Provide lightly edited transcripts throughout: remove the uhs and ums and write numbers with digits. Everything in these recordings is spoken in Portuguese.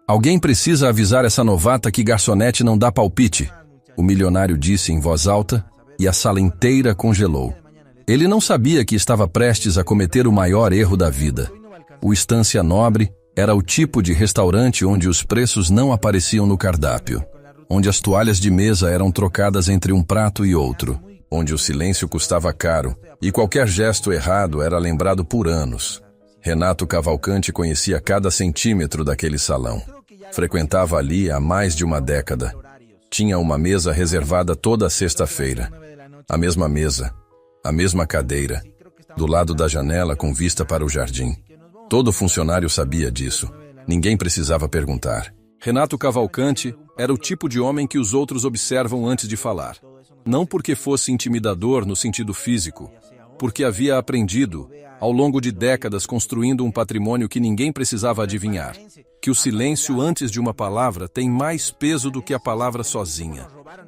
Alguém precisa avisar essa novata que garçonete não dá palpite, o milionário disse em voz alta, e a sala inteira congelou. Ele não sabia que estava prestes a cometer o maior erro da vida. O Estância Nobre era o tipo de restaurante onde os preços não apareciam no cardápio, onde as toalhas de mesa eram trocadas entre um prato e outro, onde o silêncio custava caro e qualquer gesto errado era lembrado por anos. Renato Cavalcanti conhecia cada centímetro daquele salão. Frequentava ali há mais de uma década. Tinha uma mesa reservada toda sexta-feira. A mesma mesa, a mesma cadeira, do lado da janela com vista para o jardim. Todo funcionário sabia disso. Ninguém precisava perguntar. Renato Cavalcanti era o tipo de homem que os outros observam antes de falar. Não porque fosse intimidador no sentido físico, porque havia aprendido, ao longo de décadas construindo um patrimônio que ninguém precisava adivinhar, que o silêncio antes de uma palavra tem mais peso do que a palavra sozinha.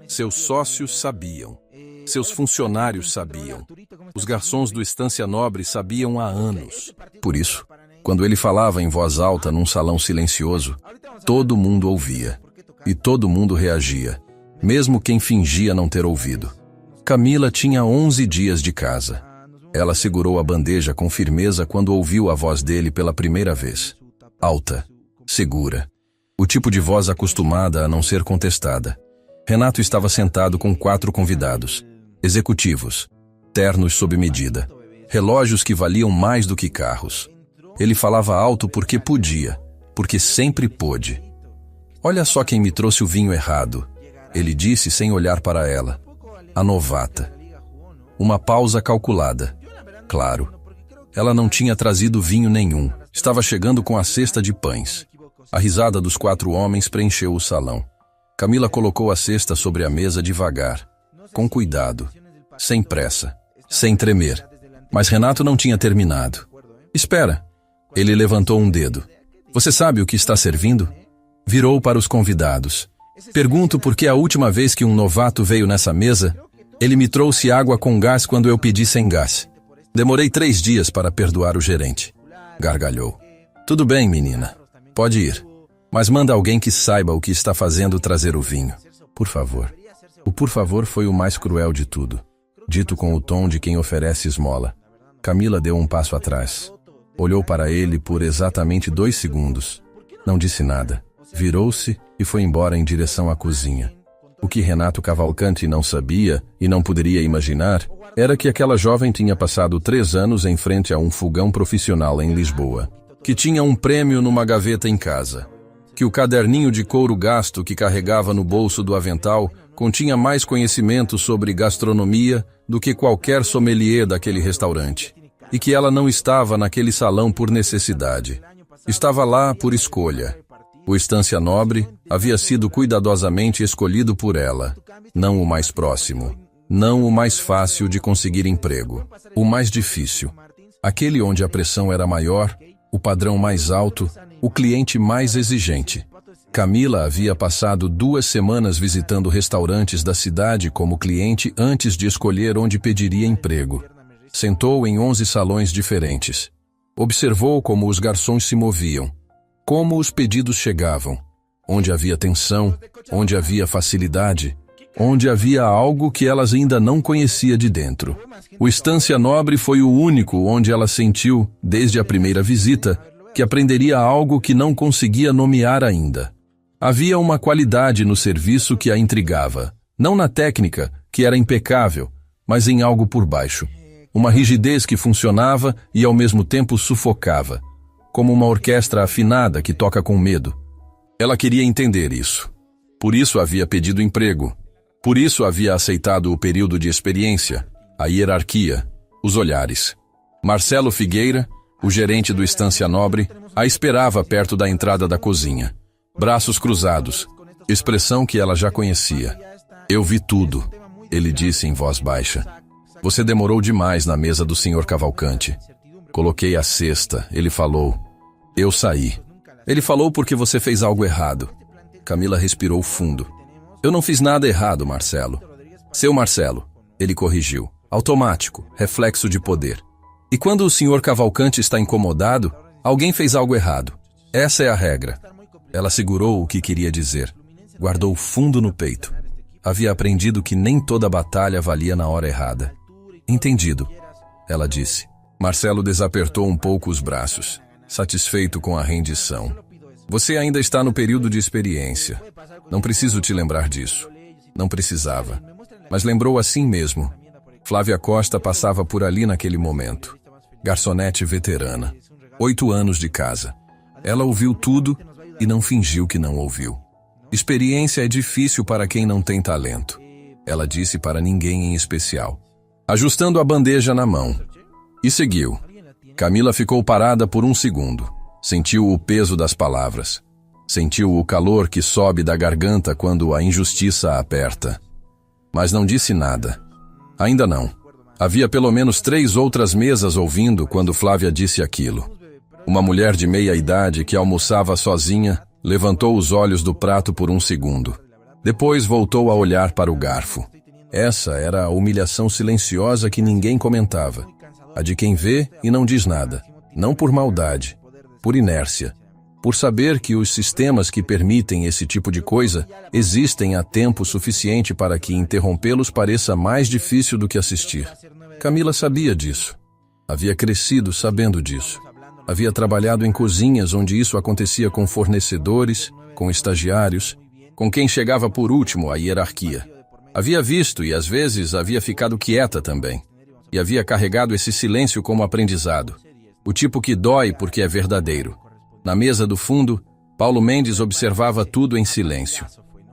Seus sócios sabiam. Seus funcionários sabiam. Os garçons do Estância Nobre sabiam há anos. Por isso, quando ele falava em voz alta num salão silencioso, todo mundo ouvia. E todo mundo reagia, mesmo quem fingia não ter ouvido. Camila tinha 11 dias de casa. Ela segurou a bandeja com firmeza quando ouviu a voz dele pela primeira vez. Alta, segura. O tipo de voz acostumada a não ser contestada. Renato estava sentado com 4 convidados. Executivos, ternos sob medida, relógios que valiam mais do que carros. Ele falava alto porque podia, porque sempre pôde. Olha só quem me trouxe o vinho errado, ele disse sem olhar para ela. A novata. Uma pausa calculada. Claro, ela não tinha trazido vinho nenhum, estava chegando com a cesta de pães. A risada dos 4 homens preencheu o salão. Camila colocou a cesta sobre a mesa devagar, com cuidado, sem pressa, sem tremer. Mas Renato não tinha terminado. Espera. Ele levantou um dedo. Você sabe o que está servindo? Virou para os convidados. Pergunto por que a última vez que um novato veio nessa mesa, ele me trouxe água com gás quando eu pedi sem gás. Demorei 3 dias para perdoar o gerente. Gargalhou. Tudo bem, menina. Pode ir. Mas manda alguém que saiba o que está fazendo trazer o vinho. Por favor. O por favor foi o mais cruel de tudo. Dito com o tom de quem oferece esmola. Camila deu um passo atrás. Olhou para ele por exatamente 2 segundos. Não disse nada. Virou-se e foi embora em direção à cozinha. O que Renato Cavalcanti não sabia e não poderia imaginar era que aquela jovem tinha passado 3 anos em frente a um fogão profissional em Lisboa, que tinha um prêmio numa gaveta em casa, que o caderninho de couro gasto que carregava no bolso do avental continha mais conhecimento sobre gastronomia do que qualquer sommelier daquele restaurante, e que ela não estava naquele salão por necessidade. Estava lá por escolha. O Estância Nobre havia sido cuidadosamente escolhido por ela, não o mais próximo, não o mais fácil de conseguir emprego, o mais difícil, aquele onde a pressão era maior, o padrão mais alto, o cliente mais exigente. Camila havia passado 2 semanas visitando restaurantes da cidade como cliente antes de escolher onde pediria emprego. Sentou em 11 salões diferentes. Observou como os garçons se moviam, como os pedidos chegavam, onde havia tensão, onde havia facilidade, onde havia algo que elas ainda não conhecia de dentro. O Estância Nobre foi o único onde ela sentiu, desde a primeira visita, que aprenderia algo que não conseguia nomear ainda. Havia uma qualidade no serviço que a intrigava, não na técnica, que era impecável, mas em algo por baixo. Uma rigidez que funcionava e ao mesmo tempo sufocava, como uma orquestra afinada que toca com medo. Ela queria entender isso. Por isso havia pedido emprego. Por isso havia aceitado o período de experiência, a hierarquia, os olhares. Marcelo Figueira, o gerente do Estância Nobre, a esperava perto da entrada da cozinha. Braços cruzados, expressão que ela já conhecia. Eu vi tudo, ele disse em voz baixa. Você demorou demais na mesa do Sr. Cavalcanti. Coloquei a cesta, ele falou. Eu saí. Ele falou porque você fez algo errado. Camila respirou fundo. Eu não fiz nada errado, Marcelo. Seu Marcelo, ele corrigiu. Automático, reflexo de poder. E quando o Sr. Cavalcanti está incomodado, alguém fez algo errado. Essa é a regra. Ela segurou o que queria dizer. Guardou fundo no peito. Havia aprendido que nem toda batalha valia na hora errada. Entendido, ela disse. Marcelo desapertou um pouco os braços, satisfeito com a rendição. Você ainda está no período de experiência. Não preciso te lembrar disso. Não precisava. Mas lembrou assim mesmo. Flávia Costa passava por ali naquele momento. Garçonete veterana. 8 anos de casa. Ela ouviu tudo e não fingiu que não ouviu. Experiência é difícil para quem não tem talento. Ela disse para ninguém em especial, ajustando a bandeja na mão. E seguiu. Camila ficou parada por um segundo. Sentiu o peso das palavras. Sentiu o calor que sobe da garganta quando a injustiça a aperta. Mas não disse nada. Ainda não. Havia pelo menos 3 outras mesas ouvindo quando Flávia disse aquilo. Uma mulher de meia idade que almoçava sozinha levantou os olhos do prato por um segundo. Depois voltou a olhar para o garfo. Essa era a humilhação silenciosa que ninguém comentava. A de quem vê e não diz nada. Não por maldade, por inércia. Por saber que os sistemas que permitem esse tipo de coisa existem há tempo suficiente para que interrompê-los pareça mais difícil do que assistir. Camila sabia disso. Havia crescido sabendo disso. Havia trabalhado em cozinhas onde isso acontecia com fornecedores, com estagiários, com quem chegava por último à hierarquia. Havia visto e às vezes havia ficado quieta também. E havia carregado esse silêncio como aprendizado. O tipo que dói porque é verdadeiro. Na mesa do fundo, Paulo Mendes observava tudo em silêncio.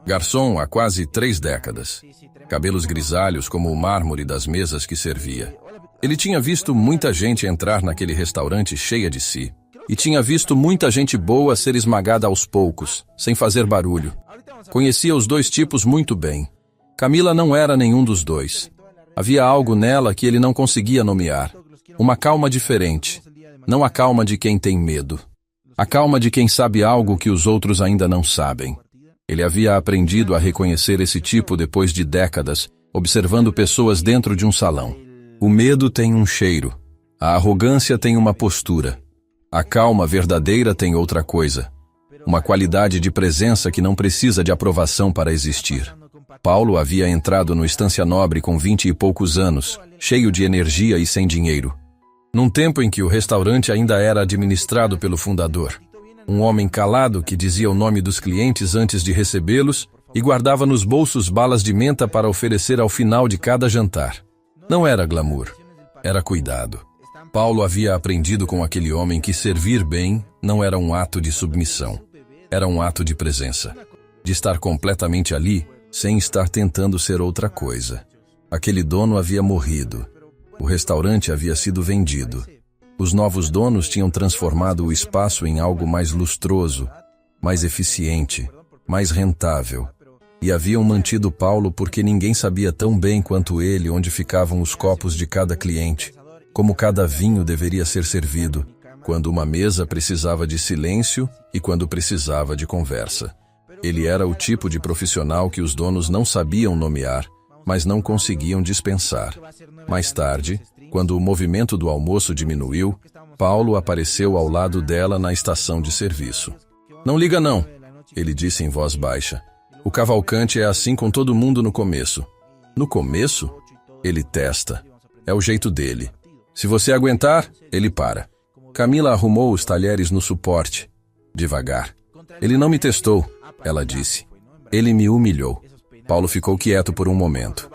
Garçom há quase 3 décadas. Cabelos grisalhos como o mármore das mesas que servia. Ele tinha visto muita gente entrar naquele restaurante cheia de si. E tinha visto muita gente boa ser esmagada aos poucos, sem fazer barulho. Conhecia os 2 tipos muito bem. Camila não era nenhum dos 2. Havia algo nela que ele não conseguia nomear. Uma calma diferente. Não a calma de quem tem medo. A calma de quem sabe algo que os outros ainda não sabem. Ele havia aprendido a reconhecer esse tipo depois de décadas, observando pessoas dentro de um salão. O medo tem um cheiro. A arrogância tem uma postura. A calma verdadeira tem outra coisa. Uma qualidade de presença que não precisa de aprovação para existir. Paulo havia entrado no Estância Nobre com 20 e poucos anos, cheio de energia e sem dinheiro. Num tempo em que o restaurante ainda era administrado pelo fundador. Um homem calado que dizia o nome dos clientes antes de recebê-los e guardava nos bolsos balas de menta para oferecer ao final de cada jantar. Não era glamour, era cuidado. Paulo havia aprendido com aquele homem que servir bem não era um ato de submissão. Era um ato de presença. De estar completamente ali, sem estar tentando ser outra coisa. Aquele dono havia morrido. O restaurante havia sido vendido. Os novos donos tinham transformado o espaço em algo mais lustroso, mais eficiente, mais rentável. E haviam mantido Paulo porque ninguém sabia tão bem quanto ele onde ficavam os copos de cada cliente, como cada vinho deveria ser servido, quando uma mesa precisava de silêncio e quando precisava de conversa. Ele era o tipo de profissional que os donos não sabiam nomear, mas não conseguiam dispensar. Mais tarde, quando o movimento do almoço diminuiu, Paulo apareceu ao lado dela na estação de serviço. "Não liga não", ele disse em voz baixa. "O Cavalcante é assim com todo mundo no começo." "No começo?" Ele testa. É o jeito dele. Se você aguentar, ele para. Camila arrumou os talheres no suporte. Devagar. "Ele não me testou", ela disse. "Ele me humilhou." Paulo ficou quieto por um momento.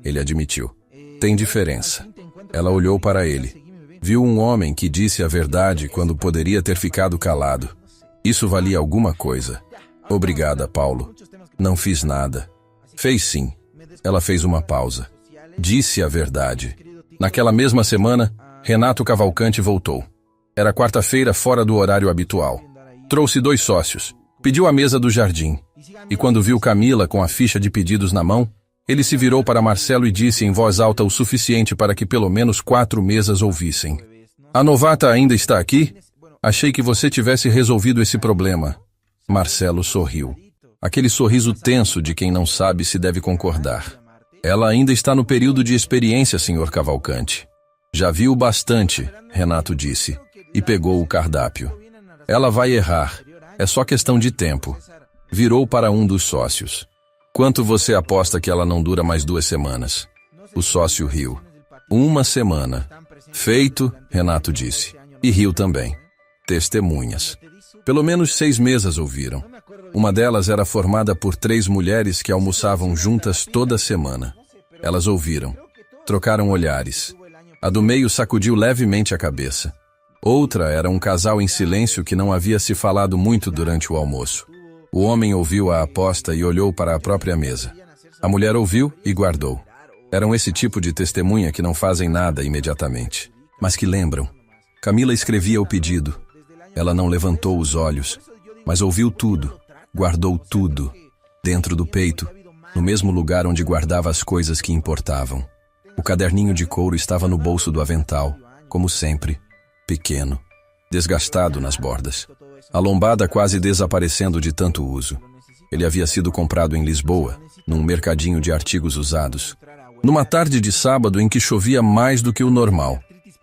Ele admitiu. "Tem diferença." Ela olhou para ele. Viu um homem que disse a verdade quando poderia ter ficado calado. Isso valia alguma coisa. "Obrigada, Paulo." "Não fiz nada." "Fez sim." Ela fez uma pausa. Disse a verdade. Naquela mesma semana, Renato Cavalcante voltou. Era quarta-feira fora do horário habitual. Trouxe 2 sócios. Pediu a mesa do jardim. E quando viu Camila com a ficha de pedidos na mão, ele se virou para Marcelo e disse em voz alta o suficiente para que pelo menos 4 mesas ouvissem. "A novata ainda está aqui? Achei que você tivesse resolvido esse problema." Marcelo sorriu. Aquele sorriso tenso de quem não sabe se deve concordar. "Ela ainda está no período de experiência, Sr. Cavalcante." "Já viu bastante", Renato disse, e pegou o cardápio. "Ela vai errar. É só questão de tempo. Virou para um dos sócios. Quanto você aposta que ela não dura mais 2 semanas? O sócio riu. 1 semana. Feito, Renato disse. E riu também. Testemunhas. Pelo menos 6 mesas ouviram. Uma delas era formada por 3 mulheres que almoçavam juntas toda semana. Elas ouviram. Trocaram olhares. A do meio sacudiu levemente a cabeça. Outra era um casal em silêncio que não havia se falado muito durante o almoço. O homem ouviu a aposta e olhou para a própria mesa. A mulher ouviu e guardou. Eram esse tipo de testemunha que não fazem nada imediatamente, mas que lembram. Camila escrevia o pedido. Ela não levantou os olhos, mas ouviu tudo, guardou tudo, dentro do peito, no mesmo lugar onde guardava as coisas que importavam. O caderninho de couro estava no bolso do avental, como sempre, pequeno, desgastado nas bordas. A lombada quase desaparecendo de tanto uso. Ele havia sido comprado em Lisboa, num mercadinho de artigos usados. Numa tarde de sábado em que chovia mais do que o normal.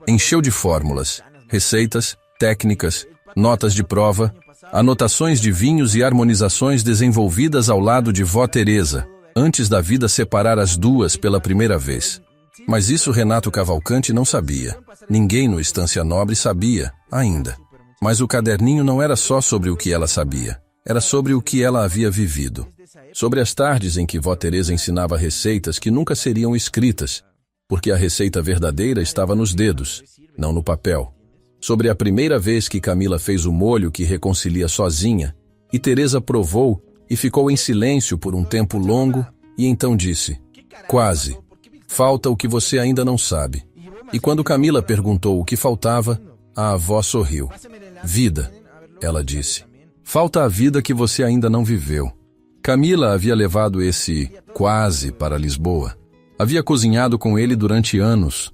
Encheu de fórmulas, receitas, técnicas, notas de prova, anotações de vinhos e harmonizações desenvolvidas ao lado de vó Teresa, antes da vida separar as duas pela primeira vez. Mas isso Renato Cavalcante não sabia. Ninguém no Estância Nobre sabia, ainda. Mas o caderninho não era só sobre o que ela sabia. Era sobre o que ela havia vivido. Sobre as tardes em que vó Teresa ensinava receitas que nunca seriam escritas, porque a receita verdadeira estava nos dedos, não no papel. Sobre a primeira vez que Camila fez o molho que reconcilia sozinha, e Teresa provou e ficou em silêncio por um tempo longo, e então disse: "Quase. Falta o que você ainda não sabe." E quando Camila perguntou o que faltava, a avó sorriu. "Vida," ela disse. "Falta a vida que você ainda não viveu." Camila havia levado esse quase para Lisboa. Havia cozinhado com ele durante anos.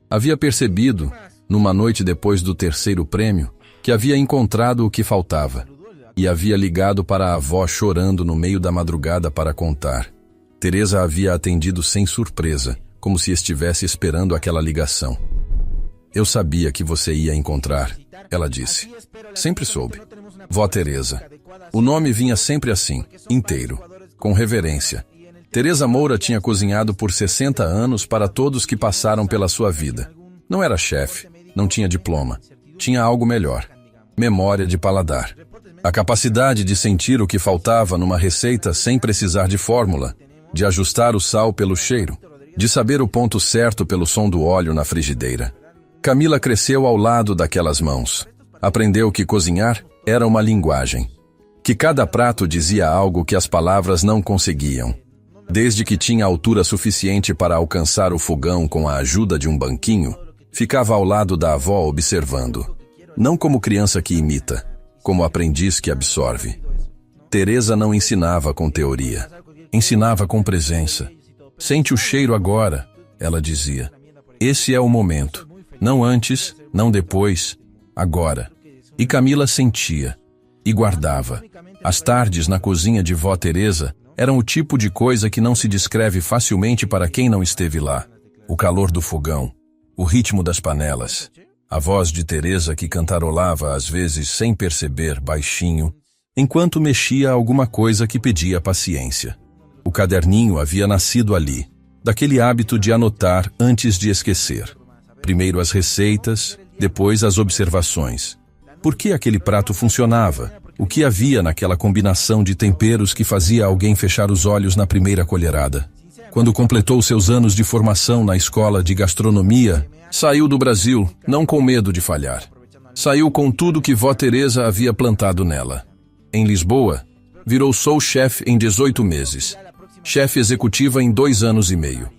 Havia percebido, numa noite depois do 3º prêmio, que havia encontrado o que faltava. E havia ligado para a avó chorando no meio da madrugada para contar. Teresa havia atendido sem surpresa, como se estivesse esperando aquela ligação. "Eu sabia que você ia encontrar," ela disse. Sempre soube. Vó Teresa. O nome vinha sempre assim, inteiro, com reverência. Teresa Moura tinha cozinhado por 60 anos para todos que passaram pela sua vida. Não era chefe, não tinha diploma. Tinha algo melhor. Memória de paladar. A capacidade de sentir o que faltava numa receita sem precisar de fórmula, de ajustar o sal pelo cheiro, de saber o ponto certo pelo som do óleo na frigideira. Camila cresceu ao lado daquelas mãos. Aprendeu que cozinhar era uma linguagem. Que cada prato dizia algo que as palavras não conseguiam. Desde que tinha altura suficiente para alcançar o fogão com a ajuda de um banquinho, ficava ao lado da avó observando. Não como criança que imita, como aprendiz que absorve. Teresa não ensinava com teoria. Ensinava com presença. "Sente o cheiro agora," ela dizia. "Esse é o momento. Não antes, não depois, agora." E Camila sentia. E guardava. As tardes na cozinha de vó Teresa eram o tipo de coisa que não se descreve facilmente para quem não esteve lá. O calor do fogão, o ritmo das panelas, a voz de Teresa que cantarolava às vezes sem perceber, baixinho, enquanto mexia alguma coisa que pedia paciência. O caderninho havia nascido ali, daquele hábito de anotar antes de esquecer. Primeiro as receitas, depois as observações. Por que aquele prato funcionava? O que havia naquela combinação de temperos que fazia alguém fechar os olhos na primeira colherada? Quando completou seus anos de formação na escola de gastronomia, saiu do Brasil, não com medo de falhar. Saiu com tudo que vó Teresa havia plantado nela. Em Lisboa, virou sous-chefe em 18 meses. Chefe executiva em 2 anos e meio.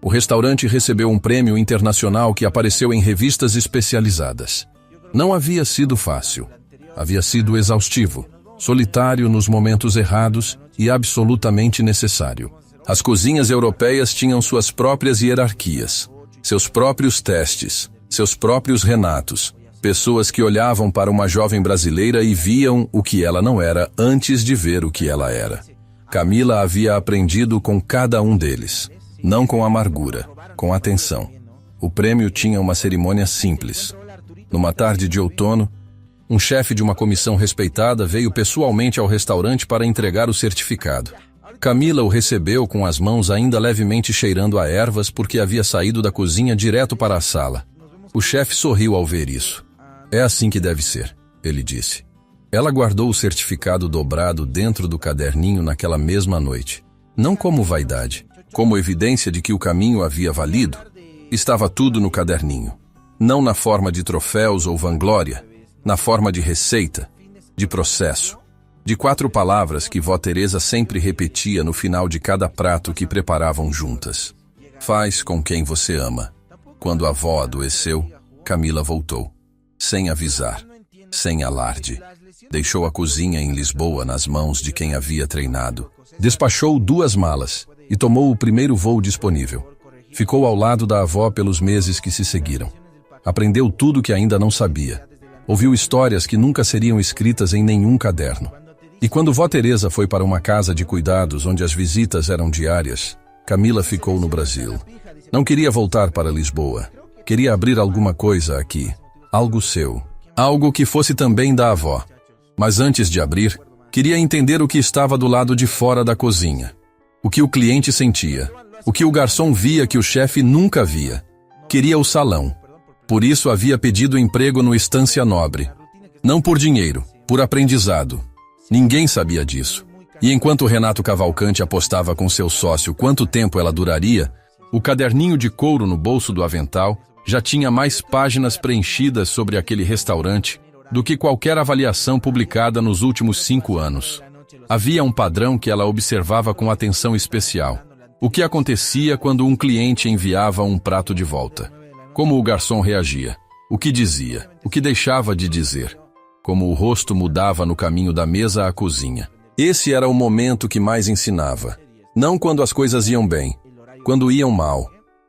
O restaurante recebeu um prêmio internacional que apareceu em revistas especializadas. Não havia sido fácil. Havia sido exaustivo, solitário nos momentos errados e absolutamente necessário. As cozinhas europeias tinham suas próprias hierarquias, seus próprios testes, seus próprios Renatos, pessoas que olhavam para uma jovem brasileira e viam o que ela não era antes de ver o que ela era. Camila havia aprendido com cada um deles, não com amargura, com atenção. O prêmio tinha uma cerimônia simples. Numa tarde de outono, Um chefe de uma comissão respeitada veio pessoalmente ao restaurante para entregar o certificado. Camila o recebeu com as mãos ainda levemente cheirando a ervas porque havia saído da cozinha direto para a sala. O chefe sorriu ao ver isso. É assim que deve ser, ele disse. Ela guardou o certificado dobrado dentro do caderninho naquela mesma noite. Não como vaidade, como evidência de que o caminho havia valido. Estava tudo no caderninho. Não na forma de troféus ou vanglória, na forma de receita, de processo, de 4 palavras que vó Teresa sempre repetia no final de cada prato que preparavam juntas. Faz com quem você ama. Quando a avó adoeceu, Camila voltou, sem avisar, sem alarde. Deixou a cozinha em Lisboa nas mãos de quem havia treinado. Despachou 2 malas e tomou o primeiro voo disponível. Ficou ao lado da avó pelos meses que se seguiram. Aprendeu tudo que ainda não sabia. Ouviu histórias que nunca seriam escritas em nenhum caderno. E quando vó Teresa foi para uma casa de cuidados onde as visitas eram diárias, Camila ficou no Brasil. Não queria voltar para Lisboa. Queria abrir alguma coisa aqui. Algo seu. Algo que fosse também da avó. Mas antes de abrir, queria entender o que estava do lado de fora da cozinha. O que o cliente sentia. O que o garçom via que o chefe nunca via. Queria o salão. Por isso havia pedido emprego no Estância Nobre. Não por dinheiro, por aprendizado. Ninguém sabia disso. E enquanto Renato Cavalcante apostava com seu sócio quanto tempo ela duraria, o caderninho de couro no bolso do avental já tinha mais páginas preenchidas sobre aquele restaurante do que qualquer avaliação publicada nos últimos 5 anos. Havia um padrão que ela observava com atenção especial. O que acontecia quando um cliente enviava um prato de volta? Como o garçom reagia? O que dizia? O que deixava de dizer? Como o rosto mudava no caminho da mesa à cozinha. Esse era o momento que mais ensinava. Não quando as coisas iam bem, quando iam mal.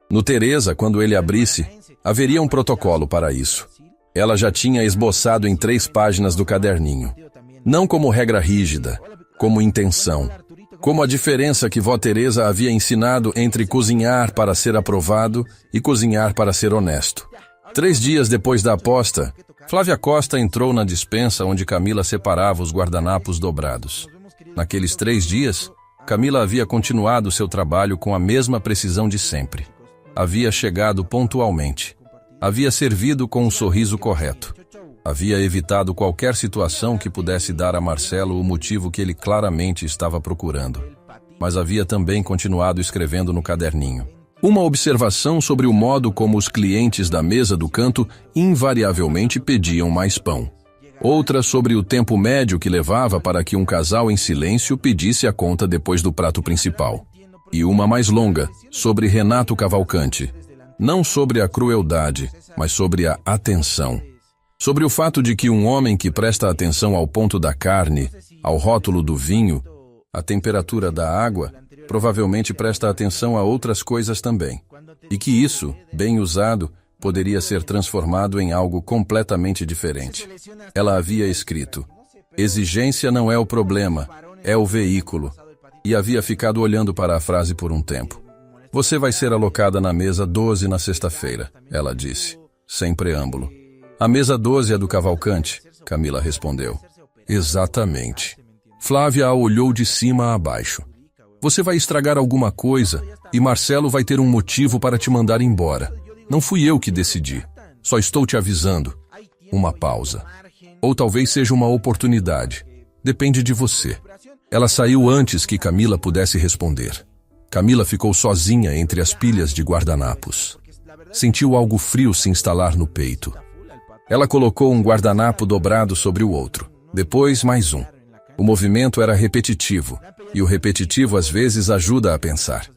No Teresa, quando ele abrisse, haveria um protocolo para isso. Ela já tinha esboçado em 3 páginas do caderninho. Não como regra rígida, como intenção. Como a diferença que vó Teresa havia ensinado entre cozinhar para ser aprovado e cozinhar para ser honesto. 3 dias depois da aposta, Flávia Costa entrou na despensa onde Camila separava os guardanapos dobrados. Naqueles 3 dias, Camila havia continuado seu trabalho com a mesma precisão de sempre. Havia chegado pontualmente. Havia servido com um sorriso correto. Havia evitado qualquer situação que pudesse dar a Marcelo o motivo que ele claramente estava procurando. Mas havia também continuado escrevendo no caderninho. Uma observação sobre o modo como os clientes da mesa do canto invariavelmente pediam mais pão. Outra sobre o tempo médio que levava para que um casal em silêncio pedisse a conta depois do prato principal. E uma mais longa, sobre Renato Cavalcante. Não sobre a crueldade, mas sobre a atenção. Sobre o fato de que um homem que presta atenção ao ponto da carne, ao rótulo do vinho, à temperatura da água, provavelmente presta atenção a outras coisas também. E que isso, bem usado, poderia ser transformado em algo completamente diferente. Ela havia escrito: exigência não é o problema, é o veículo. E havia ficado olhando para a frase por um tempo. Você vai ser alocada na mesa 12 na sexta-feira, ela disse, sem preâmbulo. A mesa 12 é do Cavalcante, Camila respondeu. Exatamente. Flávia a olhou de cima a baixo. Você vai estragar alguma coisa e Marcelo vai ter um motivo para te mandar embora. Não fui eu que decidi. Só estou te avisando. Uma pausa. Ou talvez seja uma oportunidade. Depende de você. Ela saiu antes que Camila pudesse responder. Camila ficou sozinha entre as pilhas de guardanapos. Sentiu algo frio se instalar no peito. Ela colocou um guardanapo dobrado sobre o outro. Depois, mais um. O movimento era repetitivo, e o repetitivo às vezes ajuda a pensar.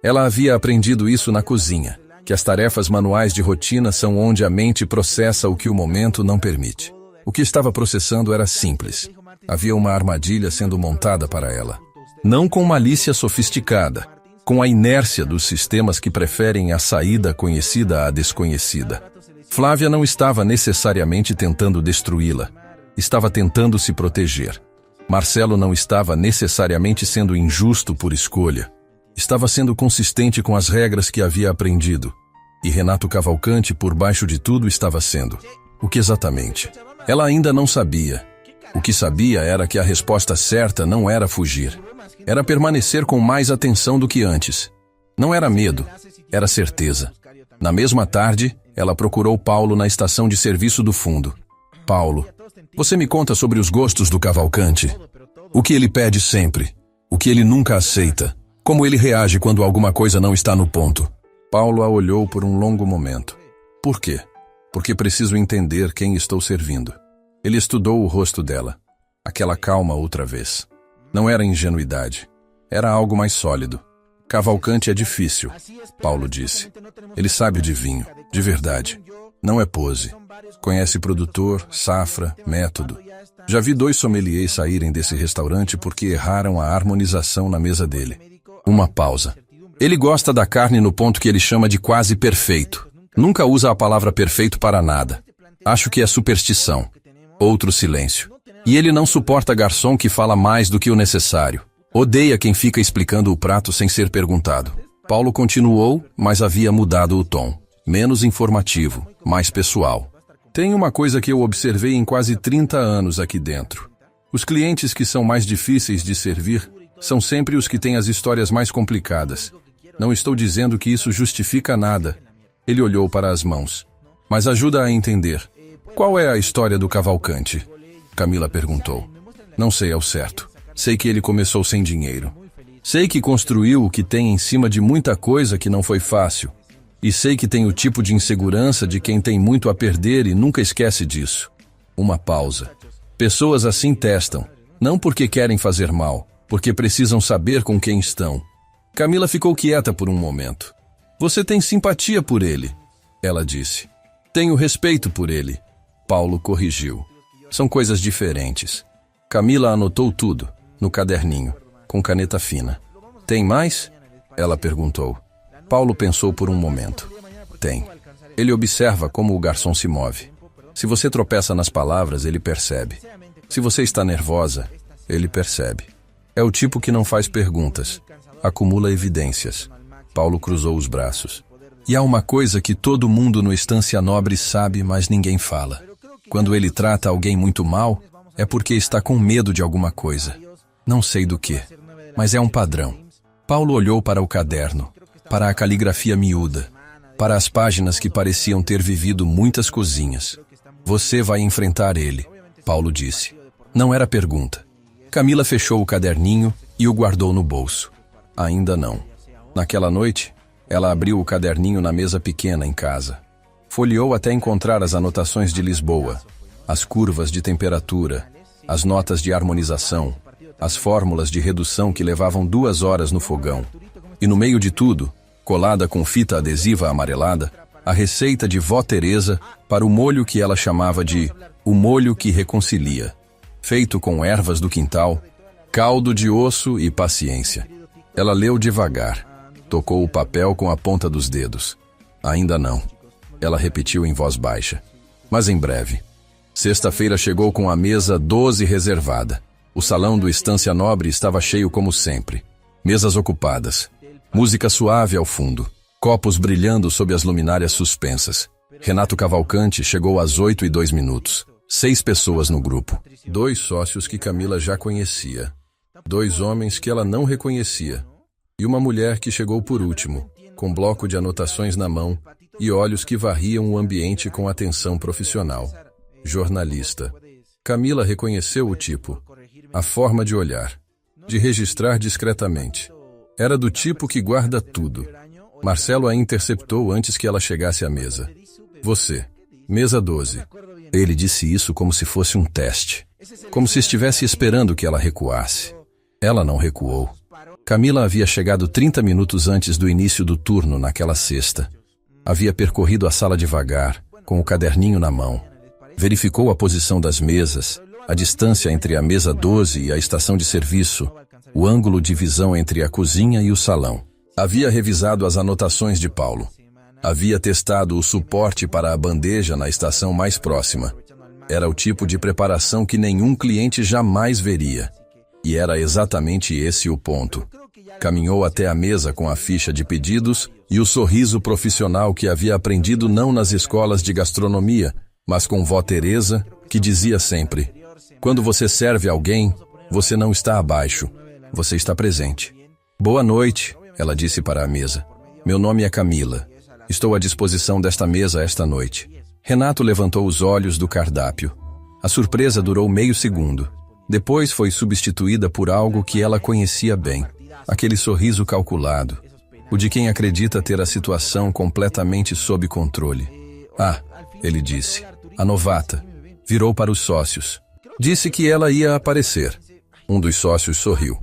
Ela havia aprendido isso na cozinha, que as tarefas manuais de rotina são onde a mente processa o que o momento não permite. O que estava processando era simples. Havia uma armadilha sendo montada para ela. Não com malícia sofisticada, com a inércia dos sistemas que preferem a saída conhecida à desconhecida. Flávia não estava necessariamente tentando destruí-la. Estava tentando se proteger. Marcelo não estava necessariamente sendo injusto por escolha. Estava sendo consistente com as regras que havia aprendido. E Renato Cavalcante, por baixo de tudo, estava sendo. O que exatamente? Ela ainda não sabia. O que sabia era que a resposta certa não era fugir. Era permanecer com mais atenção do que antes. Não era medo, era certeza. Na mesma tarde, ela procurou Paulo na estação de serviço do fundo. Paulo, você me conta sobre os gostos do Cavalcante? O que ele pede sempre? O que ele nunca aceita? Como ele reage quando alguma coisa não está no ponto? Paulo a olhou por um longo momento. Por quê? Porque preciso entender quem estou servindo. Ele estudou o rosto dela. Aquela calma outra vez. Não era ingenuidade. Era algo mais sólido. Cavalcante é difícil, Paulo disse. Ele sabe de vinho, de verdade. Não é pose. Conhece produtor, safra, método. Já vi 2 sommeliers saírem desse restaurante porque erraram a harmonização na mesa dele. Uma pausa. Ele gosta da carne no ponto que ele chama de quase perfeito. Nunca usa a palavra perfeito para nada. Acho que é superstição. Outro silêncio. E ele não suporta garçom que fala mais do que o necessário. Odeia quem fica explicando o prato sem ser perguntado. Paulo continuou, mas havia mudado o tom. Menos informativo, mais pessoal. Tem uma coisa que eu observei em quase 30 anos aqui dentro. Os clientes que são mais difíceis de servir são sempre os que têm as histórias mais complicadas. Não estou dizendo que isso justifica nada. Ele olhou para as mãos. Mas ajuda a entender. Qual é a história do Cavalcante? Camila perguntou. Não sei ao certo. Sei que ele começou sem dinheiro. Sei que construiu o que tem em cima de muita coisa que não foi fácil. E sei que tem o tipo de insegurança de quem tem muito a perder e nunca esquece disso. Uma pausa. Pessoas assim testam. Não porque querem fazer mal, porque precisam saber com quem estão. Camila ficou quieta por um momento. Você tem simpatia por ele, ela disse. Tenho respeito por ele. Paulo corrigiu. São coisas diferentes. Camila anotou tudo, no caderninho, com caneta fina. Tem mais? Ela perguntou. Paulo pensou por um momento. Tem. Ele observa como o garçom se move. Se você tropeça nas palavras, ele percebe. Se você está nervosa, ele percebe. É o tipo que não faz perguntas. Acumula evidências. Paulo cruzou os braços. E há uma coisa que todo mundo no Estância Nobre sabe, mas ninguém fala. Quando ele trata alguém muito mal, é porque está com medo de alguma coisa. Não sei do que, mas é um padrão. Paulo olhou para o caderno, para a caligrafia miúda, para as páginas que pareciam ter vivido muitas cozinhas. Você vai enfrentar ele, Paulo disse. Não era pergunta. Camila fechou o caderninho e o guardou no bolso. Ainda não. Naquela noite, ela abriu o caderninho na mesa pequena em casa. Folheou até encontrar as anotações de Lisboa, as curvas de temperatura, as notas de harmonização, as fórmulas de redução que levavam 2 horas no fogão. E no meio de tudo, colada com fita adesiva amarelada, a receita de Vó Teresa para o molho que ela chamava de o molho que reconcilia, feito com ervas do quintal, caldo de osso e paciência. Ela leu devagar, tocou o papel com a ponta dos dedos. Ainda não. Ela repetiu em voz baixa. Mas em breve. Sexta-feira chegou com a mesa 12 reservada. O salão do Estância Nobre estava cheio como sempre. Mesas ocupadas. Música suave ao fundo. Copos brilhando sob as luminárias suspensas. Renato Cavalcante chegou às 8:02. 6 pessoas no grupo. 2 sócios que Camila já conhecia. 2 homens que ela não reconhecia. E uma mulher que chegou por último, com bloco de anotações na mão e olhos que varriam o ambiente com atenção profissional. Jornalista. Camila reconheceu o tipo, a forma de olhar, de registrar discretamente. Era do tipo que guarda tudo. Marcelo a interceptou antes que ela chegasse à mesa. Você, mesa 12. Ele disse isso como se fosse um teste, como se estivesse esperando que ela recuasse. Ela não recuou. Camila havia chegado 30 minutos antes do início do turno naquela sexta. Havia percorrido a sala devagar, com o caderninho na mão. Verificou a posição das mesas, a distância entre a mesa 12 e a estação de serviço, o ângulo de visão entre a cozinha e o salão. Havia revisado as anotações de Paulo. Havia testado o suporte para a bandeja na estação mais próxima. Era o tipo de preparação que nenhum cliente jamais veria. E era exatamente esse o ponto. Caminhou até a mesa com a ficha de pedidos e o sorriso profissional que havia aprendido não nas escolas de gastronomia, mas com Vó Teresa que dizia sempre: quando você serve alguém, você não está abaixo, você está presente. Boa noite, ela disse para a mesa. Meu nome é Camila. Estou à disposição desta mesa esta noite. Renato levantou os olhos do cardápio. A surpresa durou meio segundo. Depois foi substituída por algo que ela conhecia bem. Aquele sorriso calculado. O de quem acredita ter a situação completamente sob controle. Ah, ele disse. A novata. Virou para os sócios. Disse que ela ia aparecer. Um dos sócios sorriu.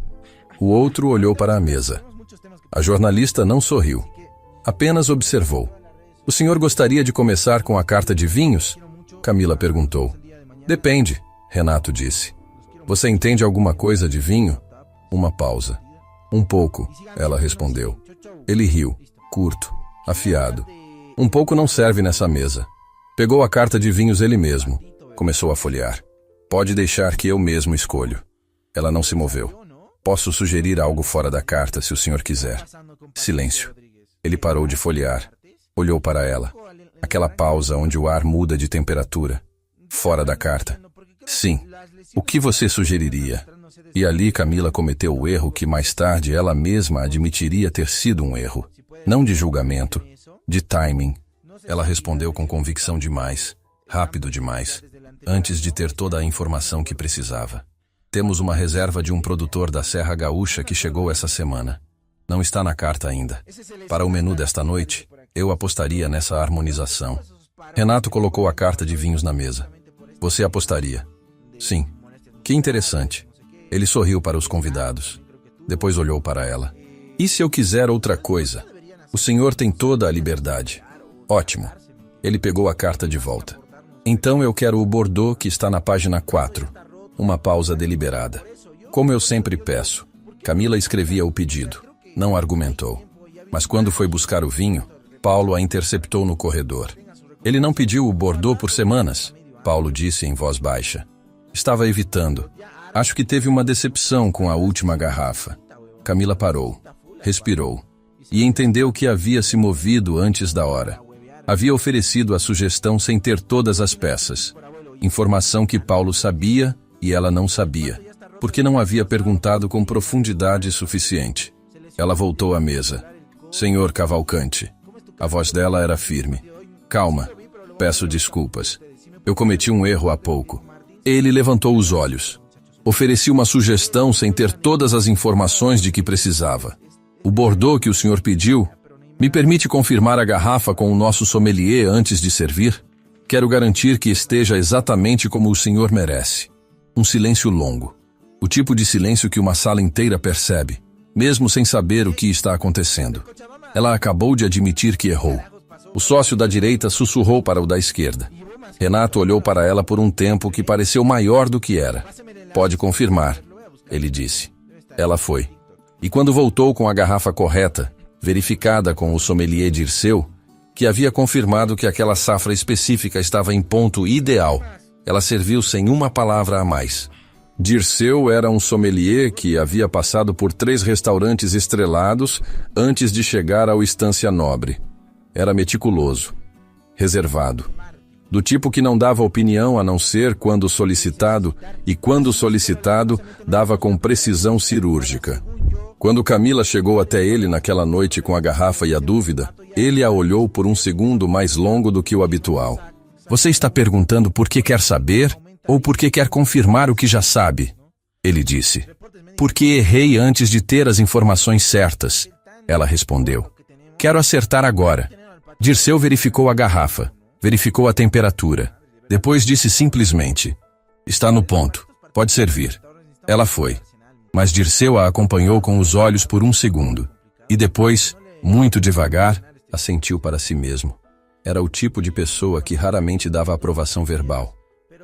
O outro olhou para a mesa. A jornalista não sorriu. Apenas observou. O senhor gostaria de começar com a carta de vinhos? Camila perguntou. Depende, Renato disse. Você entende alguma coisa de vinho? Uma pausa. Um pouco, ela respondeu. Ele riu, curto, afiado. Um pouco não serve nessa mesa. Pegou a carta de vinhos ele mesmo. Começou a folhear. Pode deixar que eu mesmo escolho. Ela não se moveu. Posso sugerir algo fora da carta, se o senhor quiser. Silêncio. Ele parou de folhear. Olhou para ela. Aquela pausa onde o ar muda de temperatura. Fora da carta. Sim. O que você sugeriria? E ali Camila cometeu o erro que mais tarde ela mesma admitiria ter sido um erro. Não de julgamento, de timing. Ela respondeu com convicção demais, rápido demais, antes de ter toda a informação que precisava. Temos uma reserva de um produtor da Serra Gaúcha que chegou essa semana. Não está na carta ainda. Para o menu desta noite, eu apostaria nessa harmonização. Renato colocou a carta de vinhos na mesa. Você apostaria? Sim. Que interessante. Ele sorriu para os convidados. Depois olhou para ela. E se eu quiser outra coisa? O senhor tem toda a liberdade. Ótimo. Ele pegou a carta de volta. Então eu quero o Bordeaux que está na página 4. Uma pausa deliberada. Como eu sempre peço. Camila escrevia o pedido. Não argumentou. Mas quando foi buscar o vinho, Paulo a interceptou no corredor. Ele não pediu o Bordeaux por semanas, Paulo disse em voz baixa. Estava evitando. Acho que teve uma decepção com a última garrafa. Camila parou, respirou, e entendeu que havia se movido antes da hora. Havia oferecido a sugestão sem ter todas as peças. Informação que Paulo sabia e ela não sabia, porque não havia perguntado com profundidade suficiente. Ela voltou à mesa. Senhor Cavalcante. A voz dela era firme. Calma. Peço desculpas. Eu cometi um erro há pouco. Ele levantou os olhos. Ofereci uma sugestão sem ter todas as informações de que precisava. O Bordeaux que o senhor pediu, me permite confirmar a garrafa com o nosso sommelier antes de servir? Quero garantir que esteja exatamente como o senhor merece. Um silêncio longo. O tipo de silêncio que uma sala inteira percebe, mesmo sem saber o que está acontecendo. Ela acabou de admitir que errou. O sócio da direita sussurrou para o da esquerda. Renato olhou para ela por um tempo que pareceu maior do que era. Pode confirmar, ele disse. Ela foi. E quando voltou com a garrafa correta, verificada com o sommelier Dirceu, que havia confirmado que aquela safra específica estava em ponto ideal, ela serviu sem uma palavra a mais. Dirceu era um sommelier que havia passado por 3 restaurantes estrelados antes de chegar ao Estância Nobre. Era meticuloso, reservado, do tipo que não dava opinião a não ser quando solicitado, e quando solicitado, dava com precisão cirúrgica. Quando Camila chegou até ele naquela noite com a garrafa e a dúvida, ele a olhou por um segundo mais longo do que o habitual. Você está perguntando por que quer saber ou por que quer confirmar o que já sabe? Ele disse. Porque errei antes de ter as informações certas. Ela respondeu. Quero acertar agora. Dirceu verificou a garrafa, verificou a temperatura. Depois disse simplesmente, está no ponto, pode servir. Ela foi. Mas Dirceu a acompanhou com os olhos por um segundo. E depois, muito devagar, assentiu para si mesmo. Era o tipo de pessoa que raramente dava aprovação verbal.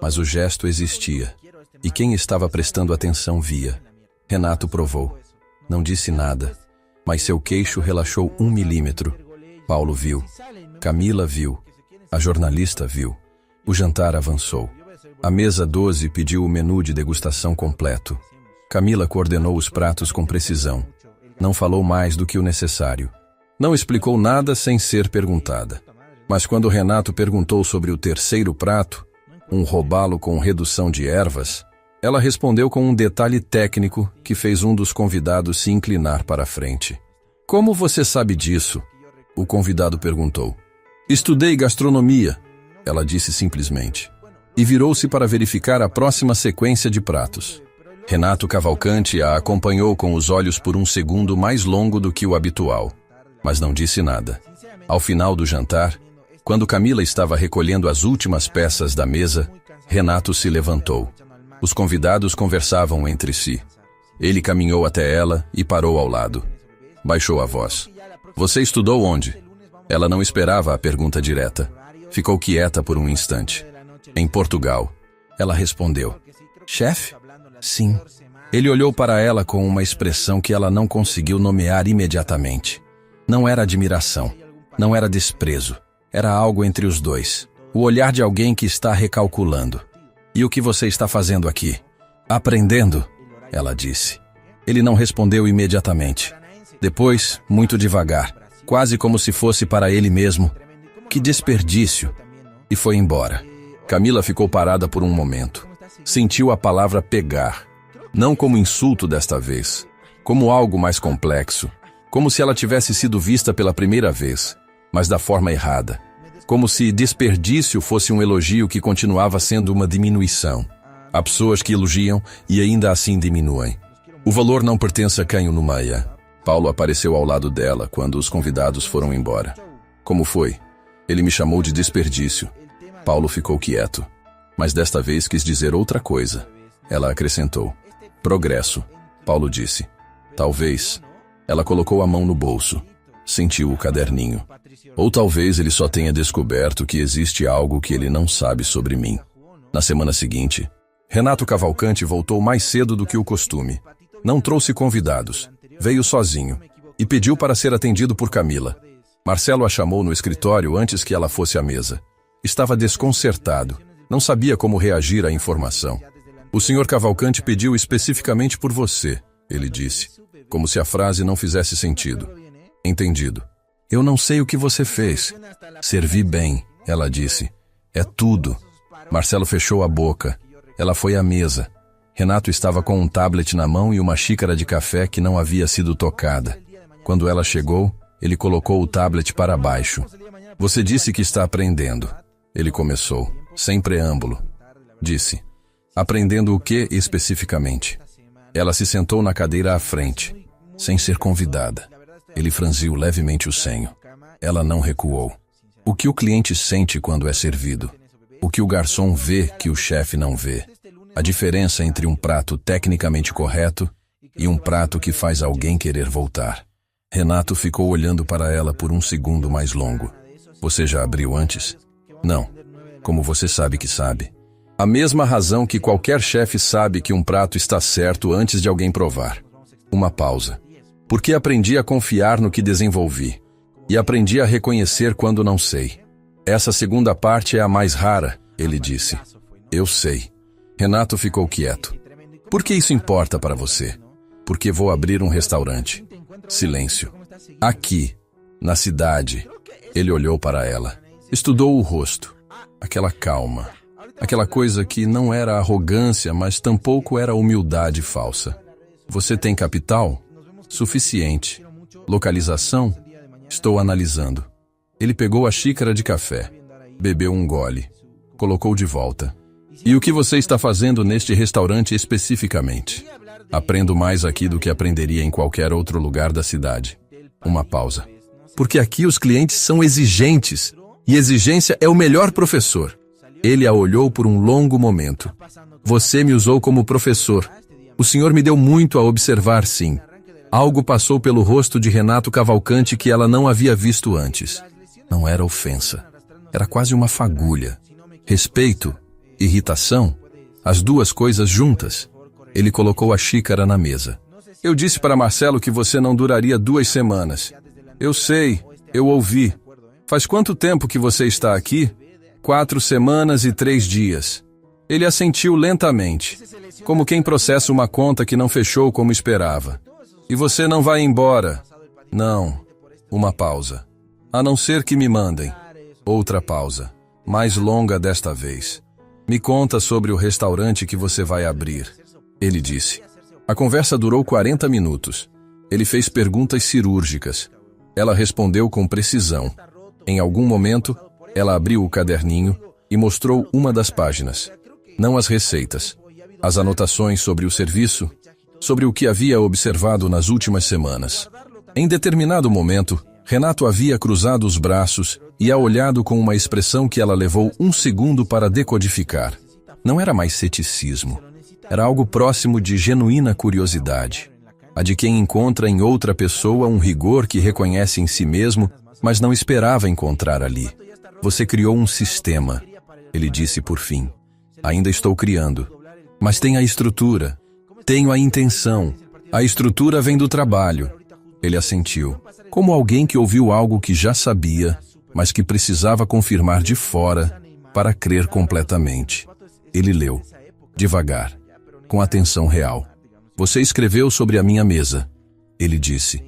Mas o gesto existia. E quem estava prestando atenção via. Renato provou. Não disse nada. Mas seu queixo relaxou 1 milímetro. Paulo viu. Camila viu. A jornalista viu. O jantar avançou. A mesa 12 pediu o menu de degustação completo. Camila coordenou os pratos com precisão. Não falou mais do que o necessário. Não explicou nada sem ser perguntada. Mas quando Renato perguntou sobre o terceiro prato, Um robalo com redução de ervas? Ela respondeu com um detalhe técnico que fez um dos convidados se inclinar para a frente. Como você sabe disso? O convidado perguntou. Estudei gastronomia, ela disse simplesmente. E virou-se para verificar a próxima sequência de pratos. Renato Cavalcanti a acompanhou com os olhos por um segundo mais longo do que o habitual, mas não disse nada. Ao final do jantar, quando Camila estava recolhendo as últimas peças da mesa, Renato se levantou. Os convidados conversavam entre si. Ele caminhou até ela e parou ao lado. Baixou a voz. Você estudou onde? Ela não esperava a pergunta direta. Ficou quieta por um instante. Em Portugal. Ela respondeu. Chefe? Sim. Ele olhou para ela com uma expressão que ela não conseguiu nomear imediatamente. Não era admiração. Não era desprezo. Era algo entre os dois. O olhar de alguém que está recalculando. E o que você está fazendo aqui? Aprendendo, ela disse. Ele não respondeu imediatamente. Depois, muito devagar, quase como se fosse para ele mesmo. Que desperdício! E foi embora. Camila ficou parada por um momento. Sentiu a palavra pegar. Não como insulto desta vez, como algo mais complexo. Como se ela tivesse sido vista pela primeira vez, mas da forma errada. Como se desperdício fosse um elogio que continuava sendo uma diminuição. Há pessoas que elogiam e ainda assim diminuem. O valor não pertence a quem o nomeia. Paulo apareceu ao lado dela quando os convidados foram embora. Como foi? Ele me chamou de desperdício. Paulo ficou quieto, mas desta vez quis dizer outra coisa. Ela acrescentou. Progresso, Paulo disse. Talvez. Ela colocou a mão no bolso. Sentiu o caderninho. Ou talvez ele só tenha descoberto que existe algo que ele não sabe sobre mim. Na semana seguinte, Renato Cavalcanti voltou mais cedo do que o costume. Não trouxe convidados. Veio sozinho e pediu para ser atendido por Camila. Marcelo a chamou no escritório antes que ela fosse à mesa. Estava desconcertado. Não sabia como reagir à informação. O senhor Cavalcanti pediu especificamente por você, ele disse, como se a frase não fizesse sentido. Entendido. Eu não sei o que você fez. Servi bem, ela disse. É tudo. Marcelo fechou a boca. Ela foi à mesa. Renato estava com um tablet na mão e uma xícara de café que não havia sido tocada. Quando ela chegou, ele colocou o tablet para baixo. Você disse que está aprendendo. Ele começou, sem preâmbulo. Disse. Aprendendo o que especificamente? Ela se sentou na cadeira à frente, sem ser convidada. Ele franziu levemente o senho. Ela não recuou. O que o cliente sente quando é servido? O que o garçom vê que o chefe não vê? A diferença entre um prato tecnicamente correto e um prato que faz alguém querer voltar. Renato ficou olhando para ela por um segundo mais longo. Você já abriu antes? Não. Como você sabe que sabe? A mesma razão que qualquer chefe sabe que um prato está certo antes de alguém provar. Uma pausa. Porque aprendi a confiar no que desenvolvi. E aprendi a reconhecer quando não sei. Essa segunda parte é a mais rara, ele disse. Eu sei. Renato ficou quieto. Por que isso importa para você? Porque vou abrir um restaurante. Silêncio. Aqui, na cidade. Ele olhou para ela. Estudou o rosto. Aquela calma. Aquela coisa que não era arrogância, mas tampouco era humildade falsa. Você tem capital? Suficiente. Localização? Estou analisando. Ele pegou a xícara de café. Bebeu um gole. Colocou de volta. E o que você está fazendo neste restaurante especificamente? Aprendo mais aqui do que aprenderia em qualquer outro lugar da cidade. Uma pausa. Porque aqui os clientes são exigentes. E exigência é o melhor professor. Ele a olhou por um longo momento. Você me usou como professor. O senhor me deu muito a observar, sim. Algo passou pelo rosto de Renato Cavalcanti que ela não havia visto antes. Não era ofensa. Era quase uma fagulha. Respeito, irritação, as duas coisas juntas. Ele colocou a xícara na mesa. Eu disse para Marcelo que você não duraria 2 semanas. Eu sei, eu ouvi. Faz quanto tempo que você está aqui? 4 semanas e 3 dias. Ele assentiu lentamente, como quem processa uma conta que não fechou como esperava. E você não vai embora. Não. Uma pausa. A não ser que me mandem. Outra pausa. Mais longa desta vez. Me conta sobre o restaurante que você vai abrir, ele disse. A conversa durou 40 minutos. Ele fez perguntas cirúrgicas. Ela respondeu com precisão. Em algum momento, ela abriu o caderninho e mostrou uma das páginas. Não as receitas. As anotações sobre o serviço, sobre o que havia observado nas últimas semanas. Em determinado momento, Renato havia cruzado os braços e a olhado com uma expressão que ela levou 1 segundo para decodificar. Não era mais ceticismo. Era algo próximo de genuína curiosidade. A de quem encontra em outra pessoa um rigor que reconhece em si mesmo, mas não esperava encontrar ali. Você criou um sistema, ele disse por fim. Ainda estou criando. Mas tem a estrutura. Tenho a intenção. A estrutura vem do trabalho. Ele assentiu, como alguém que ouviu algo que já sabia, mas que precisava confirmar de fora para crer completamente. Ele leu, devagar, com atenção real. Você escreveu sobre a minha mesa, ele disse,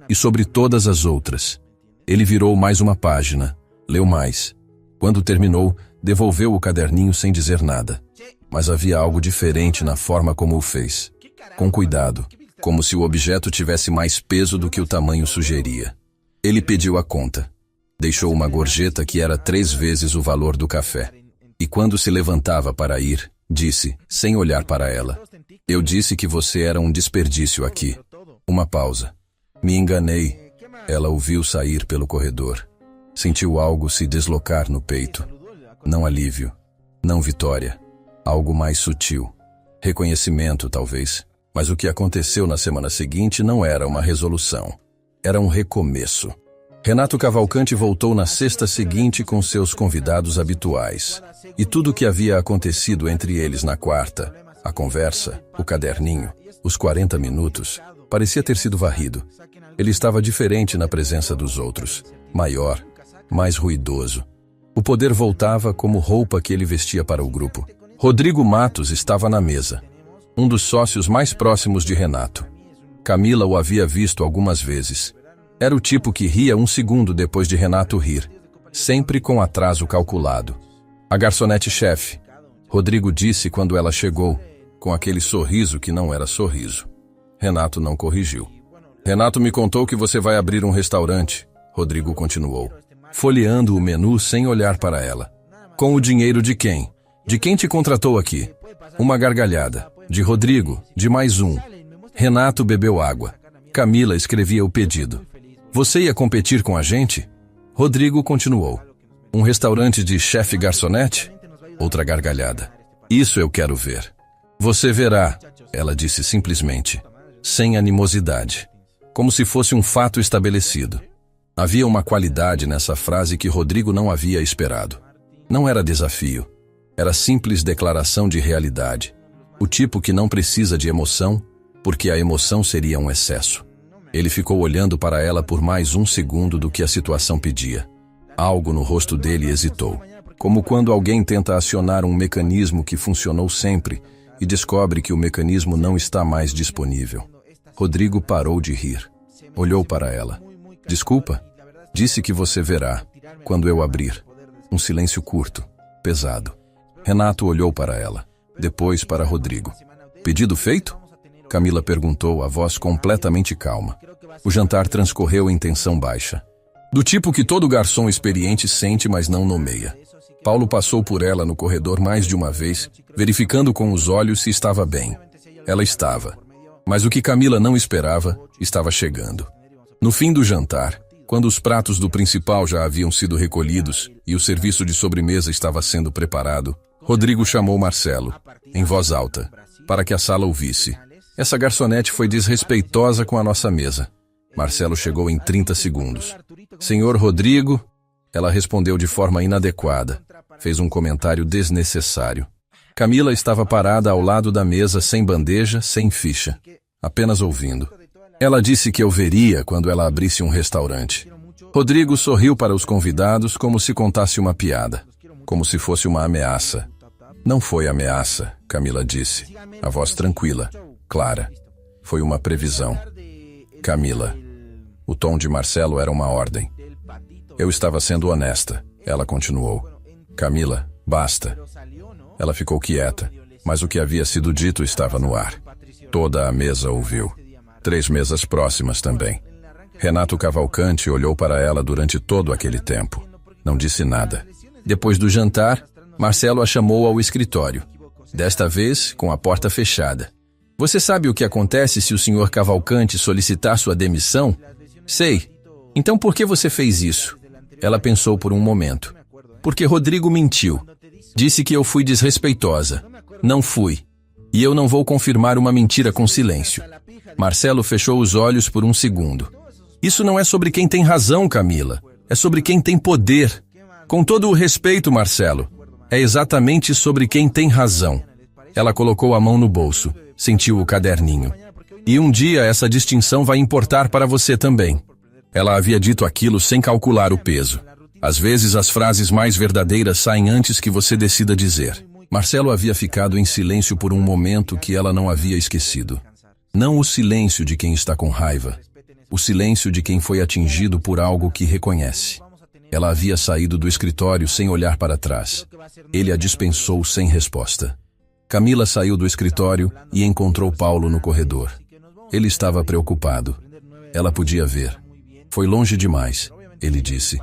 e sobre todas as outras. Ele virou mais uma página, leu mais. Quando terminou, devolveu o caderninho sem dizer nada. Mas havia algo diferente na forma como o fez. Com cuidado, como se o objeto tivesse mais peso do que o tamanho sugeria. Ele pediu a conta. Deixou uma gorjeta que era 3 vezes o valor do café. E quando se levantava para ir, disse, sem olhar para ela, eu disse que você era um desperdício aqui. Uma pausa. Me enganei. Ela o viu sair pelo corredor. Sentiu algo se deslocar no peito. Não alívio. Não vitória. Algo mais sutil. Reconhecimento, talvez. Mas o que aconteceu na semana seguinte não era uma resolução. Era um recomeço. Renato Cavalcante voltou na sexta seguinte com seus convidados habituais. E tudo o que havia acontecido entre eles na quarta, a conversa, o caderninho, os 40 minutos, parecia ter sido varrido. Ele estava diferente na presença dos outros. Maior, mais ruidoso. O poder voltava como roupa que ele vestia para o grupo. Rodrigo Matos estava na mesa. Um dos sócios mais próximos de Renato. Camila o havia visto algumas vezes. Era o tipo que ria 1 segundo depois de Renato rir, sempre com atraso calculado. A garçonete-chefe, Rodrigo disse quando ela chegou, com aquele sorriso que não era sorriso. Renato não corrigiu. Renato me contou que você vai abrir um restaurante, Rodrigo continuou, folheando o menu sem olhar para ela. Com o dinheiro de quem? De quem te contratou aqui? Uma gargalhada. De Rodrigo, de mais um. Renato bebeu água. Camila escrevia o pedido. Você ia competir com a gente? Rodrigo continuou. Um restaurante de chefe garçonete? Outra gargalhada. Isso eu quero ver. Você verá, ela disse simplesmente, sem animosidade, como se fosse um fato estabelecido. Havia uma qualidade nessa frase que Rodrigo não havia esperado. Não era desafio. Era simples declaração de realidade. O tipo que não precisa de emoção, porque a emoção seria um excesso. Ele ficou olhando para ela por mais 1 segundo do que a situação pedia. Algo no rosto dele hesitou, como quando alguém tenta acionar um mecanismo que funcionou sempre e descobre que o mecanismo não está mais disponível. Rodrigo parou de rir. Olhou para ela. Desculpa, disse que você verá, quando eu abrir. Um silêncio curto, pesado. Renato olhou para ela, depois para Rodrigo. Pedido feito? Camila perguntou, a voz completamente calma. O jantar transcorreu em tensão baixa. Do tipo que todo garçom experiente sente, mas não nomeia. Paulo passou por ela no corredor mais de uma vez, verificando com os olhos se estava bem. Ela estava. Mas o que Camila não esperava, estava chegando. No fim do jantar, quando os pratos do principal já haviam sido recolhidos e o serviço de sobremesa estava sendo preparado, Rodrigo chamou Marcelo, em voz alta, para que a sala ouvisse. Essa garçonete foi desrespeitosa com a nossa mesa. Marcelo chegou em 30 segundos. Senhor Rodrigo, ela respondeu de forma inadequada. Fez um comentário desnecessário. Camila estava parada ao lado da mesa, sem bandeja, sem ficha, apenas ouvindo. Ela disse que eu veria quando ela abrisse um restaurante. Rodrigo sorriu para os convidados como se contasse uma piada, como se fosse uma ameaça. Não foi ameaça, Camila disse, a voz tranquila, clara. Foi uma previsão. Camila. O tom de Marcelo era uma ordem. Eu estava sendo honesta, ela continuou. Camila, basta. Ela ficou quieta, mas o que havia sido dito estava no ar. Toda a mesa ouviu. 3 mesas próximas também. Renato Cavalcanti olhou para ela durante todo aquele tempo. Não disse nada. Depois do jantar, Marcelo a chamou ao escritório. Desta vez, com a porta fechada. Você sabe o que acontece se o Sr. Cavalcanti solicitar sua demissão? Sei. Então por que você fez isso? Ela pensou por um momento. Porque Rodrigo mentiu. Disse que eu fui desrespeitosa. Não fui. E eu não vou confirmar uma mentira com silêncio. Marcelo fechou os olhos por um segundo. Isso não é sobre quem tem razão, Camila. É sobre quem tem poder. Com todo o respeito, Marcelo, é exatamente sobre quem tem razão. Ela colocou a mão no bolso, sentiu o caderninho. E um dia essa distinção vai importar para você também. Ela havia dito aquilo sem calcular o peso. Às vezes as frases mais verdadeiras saem antes que você decida dizer. Marcelo havia ficado em silêncio por um momento que ela não havia esquecido. Não o silêncio de quem está com raiva. O silêncio de quem foi atingido por algo que reconhece. Ela havia saído do escritório sem olhar para trás. Ele a dispensou sem resposta. Camila saiu do escritório e encontrou Paulo no corredor. Ele estava preocupado. Ela podia ver. Foi longe demais, ele disse.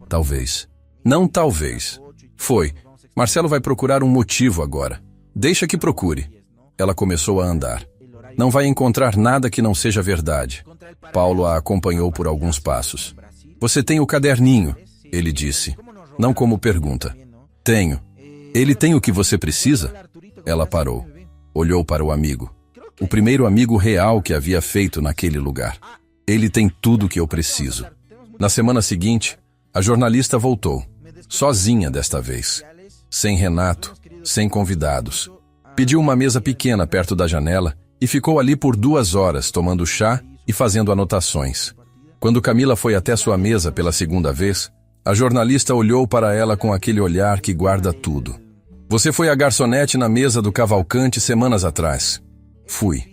Talvez. Não talvez. Foi. Marcelo vai procurar um motivo agora. Deixa que procure. Ela começou a andar. Não vai encontrar nada que não seja verdade. Paulo a acompanhou por alguns passos. Você tem o caderninho, ele disse. Não como pergunta. Tenho. Ele tem o que você precisa? Ela parou. Olhou para o amigo. O primeiro amigo real que havia feito naquele lugar. Ele tem tudo o que eu preciso. Na semana seguinte, a jornalista voltou. Sozinha desta vez. Sem Renato, sem convidados. Pediu uma mesa pequena perto da janela e ficou ali por 2 horas tomando chá e fazendo anotações. Quando Camila foi até sua mesa pela segunda vez, a jornalista olhou para ela com aquele olhar que guarda tudo. Você foi a garçonete na mesa do Cavalcanti semanas atrás. Fui.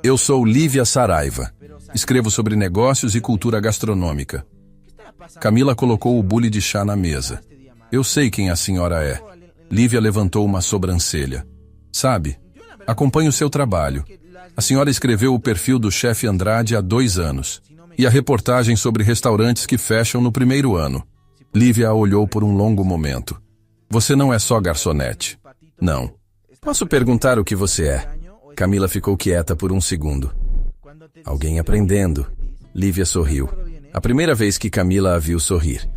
Eu sou Lívia Saraiva. Escrevo sobre negócios e cultura gastronômica. Camila colocou o bule de chá na mesa. Eu sei quem a senhora é. Lívia levantou uma sobrancelha. Sabe, acompanho o seu trabalho. A senhora escreveu o perfil do chefe Andrade há 2 anos. E a reportagem sobre restaurantes que fecham no 1º ano. Lívia a olhou por um longo momento. Você não é só garçonete. Não. Posso perguntar o que você é? Camila ficou quieta por um segundo. Alguém aprendendo. Lívia sorriu. A primeira vez que Camila a viu sorrir.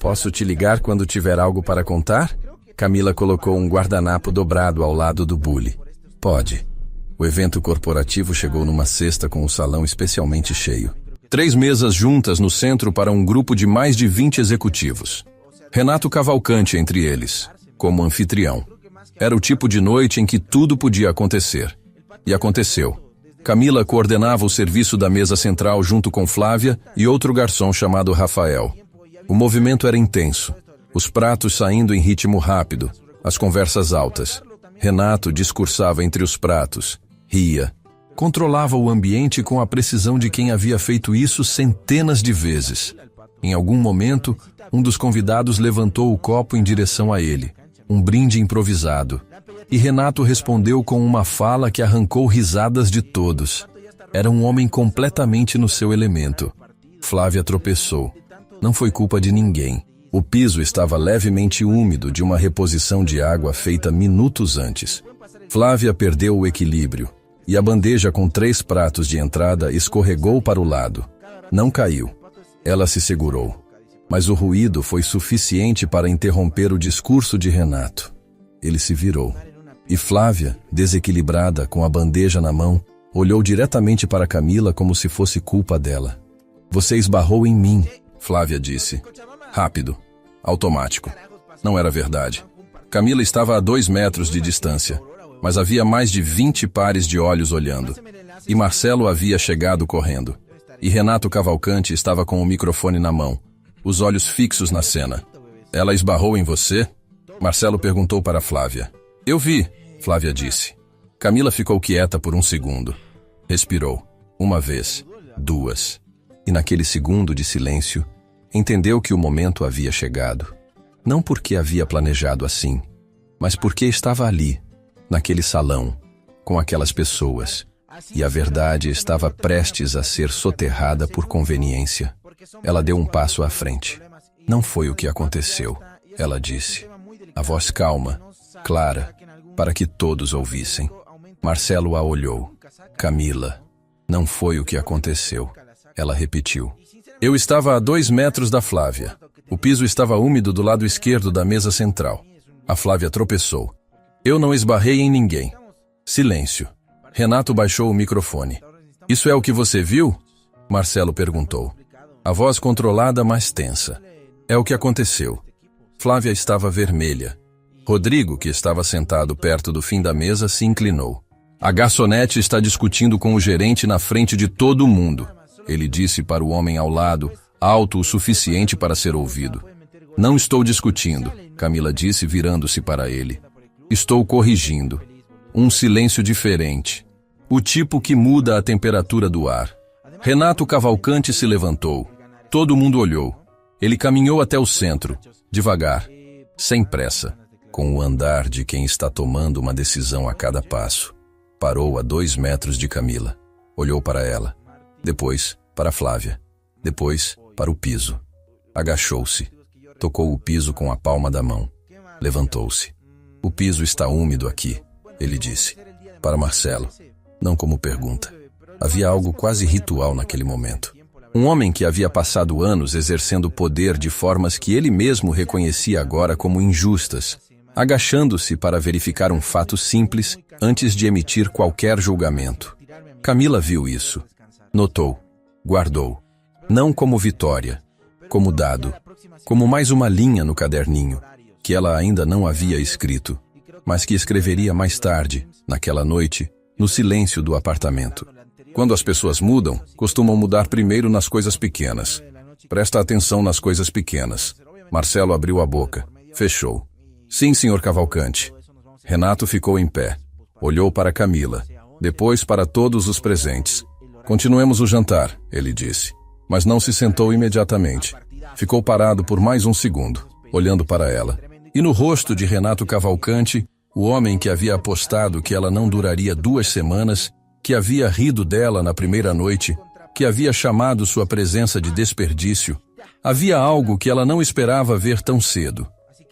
Posso te ligar quando tiver algo para contar? Camila colocou um guardanapo dobrado ao lado do bule. Pode. O evento corporativo chegou numa sexta com o salão especialmente cheio. 3 mesas juntas no centro para um grupo de mais de 20 executivos. Renato Cavalcanti entre eles, como anfitrião. Era o tipo de noite em que tudo podia acontecer. E aconteceu. Camila coordenava o serviço da mesa central junto com Flávia e outro garçom chamado Rafael. O movimento era intenso. Os pratos saindo em ritmo rápido, as conversas altas. Renato discursava entre os pratos, ria. Controlava o ambiente com a precisão de quem havia feito isso centenas de vezes. Em algum momento, um dos convidados levantou o copo em direção a ele, um brinde improvisado. E Renato respondeu com uma fala que arrancou risadas de todos. Era um homem completamente no seu elemento. Flávia tropeçou. Não foi culpa de ninguém. O piso estava levemente úmido de uma reposição de água feita minutos antes. Flávia perdeu o equilíbrio, e a bandeja com 3 pratos de entrada escorregou para o lado. Não caiu. Ela se segurou. Mas o ruído foi suficiente para interromper o discurso de Renato. Ele se virou. E Flávia, desequilibrada, com a bandeja na mão, olhou diretamente para Camila como se fosse culpa dela. Você esbarrou em mim, Flávia disse. Rápido. Automático. Não era verdade. Camila estava a 2 metros de distância, mas havia mais de 20 pares de olhos olhando. E Marcelo havia chegado correndo. E Renato Cavalcanti estava com o microfone na mão, os olhos fixos na cena. Ela esbarrou em você? Marcelo perguntou para Flávia. Eu vi, Flávia disse. Camila ficou quieta por um segundo. Respirou. 1 vez, 2. E naquele segundo de silêncio, entendeu que o momento havia chegado. Não porque havia planejado assim, Mas por que estava ali, naquele salão, com aquelas pessoas? E a verdade estava prestes a ser soterrada por conveniência. Ela deu um passo à frente. Não foi o que aconteceu, ela disse. A voz calma, clara, para que todos ouvissem. Marcelo a olhou. Camila, não foi o que aconteceu. Ela repetiu. Eu estava a 2 metros da Flávia. O piso estava úmido do lado esquerdo da mesa central. A Flávia tropeçou. Eu não esbarrei em ninguém. Silêncio. Renato baixou o microfone. Isso é o que você viu? Marcelo perguntou. A voz controlada, mas tensa. É o que aconteceu. Flávia estava vermelha. Rodrigo, que estava sentado perto do fim da mesa, se inclinou. A garçonete está discutindo com o gerente na frente de todo mundo. Ele disse para o homem ao lado, alto o suficiente para ser ouvido. Não estou discutindo, Camila disse virando-se para ele. Estou corrigindo. Um silêncio diferente. O tipo que muda a temperatura do ar. Renato Cavalcante se levantou. Todo mundo olhou. Ele caminhou até o centro, devagar, sem pressa, com o andar de quem está tomando uma decisão a cada passo. Parou a 2 metros de Camila. Olhou para ela. Depois, para Flávia. Depois, para o piso. Agachou-se. Tocou o piso com a palma da mão. Levantou-se. O piso está úmido aqui, ele disse. Para Marcelo. Não como pergunta. Havia algo quase ritual naquele momento. Um homem que havia passado anos exercendo poder de formas que ele mesmo reconhecia agora como injustas, agachando-se para verificar um fato simples antes de emitir qualquer julgamento. Camila viu isso. Notou. Guardou. Não como vitória, como dado, como mais uma linha no caderninho, que ela ainda não havia escrito, mas que escreveria mais tarde, naquela noite, no silêncio do apartamento. Quando as pessoas mudam, costumam mudar primeiro nas coisas pequenas. Presta atenção nas coisas pequenas. Marcelo abriu a boca. Fechou. Sim, senhor Cavalcante. Renato ficou em pé. Olhou para Camila. Depois para todos os presentes. Continuemos o jantar, ele disse. Mas não se sentou imediatamente. Ficou parado por mais um segundo, olhando para ela. E no rosto de Renato Cavalcante, o homem que havia apostado que ela não duraria 2 semanas, que havia rido dela na primeira noite, que havia chamado sua presença de desperdício, havia algo que ela não esperava ver tão cedo.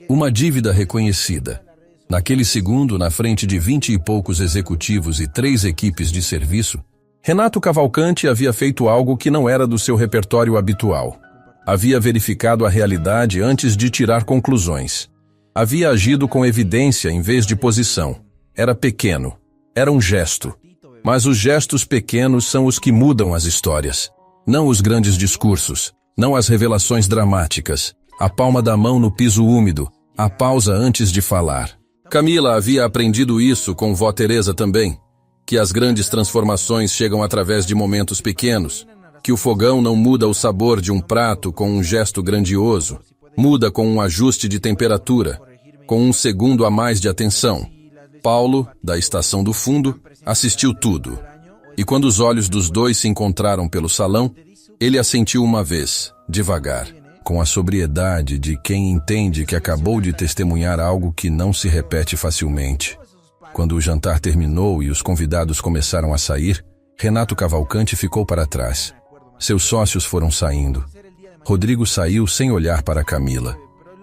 Uma dívida reconhecida. Naquele segundo, na frente de 20 e poucos executivos e 3 equipes de serviço, Renato Cavalcante havia feito algo que não era do seu repertório habitual. Havia verificado a realidade antes de tirar conclusões. Havia agido com evidência em vez de posição. Era pequeno. Era um gesto. Mas os gestos pequenos são os que mudam as histórias. Não os grandes discursos, não as revelações dramáticas, a palma da mão no piso úmido, a pausa antes de falar. Camila havia aprendido isso com vó Teresa também, que as grandes transformações chegam através de momentos pequenos, que o fogão não muda o sabor de um prato com um gesto grandioso, muda com um ajuste de temperatura, com um segundo a mais de atenção. Paulo, da estação do fundo, assistiu tudo. E quando os olhos dos dois se encontraram pelo salão, ele assentiu uma vez, devagar, com a sobriedade de quem entende que acabou de testemunhar algo que não se repete facilmente. Quando o jantar terminou e os convidados começaram a sair, Renato Cavalcante ficou para trás. Seus sócios foram saindo. Rodrigo saiu sem olhar para Camila.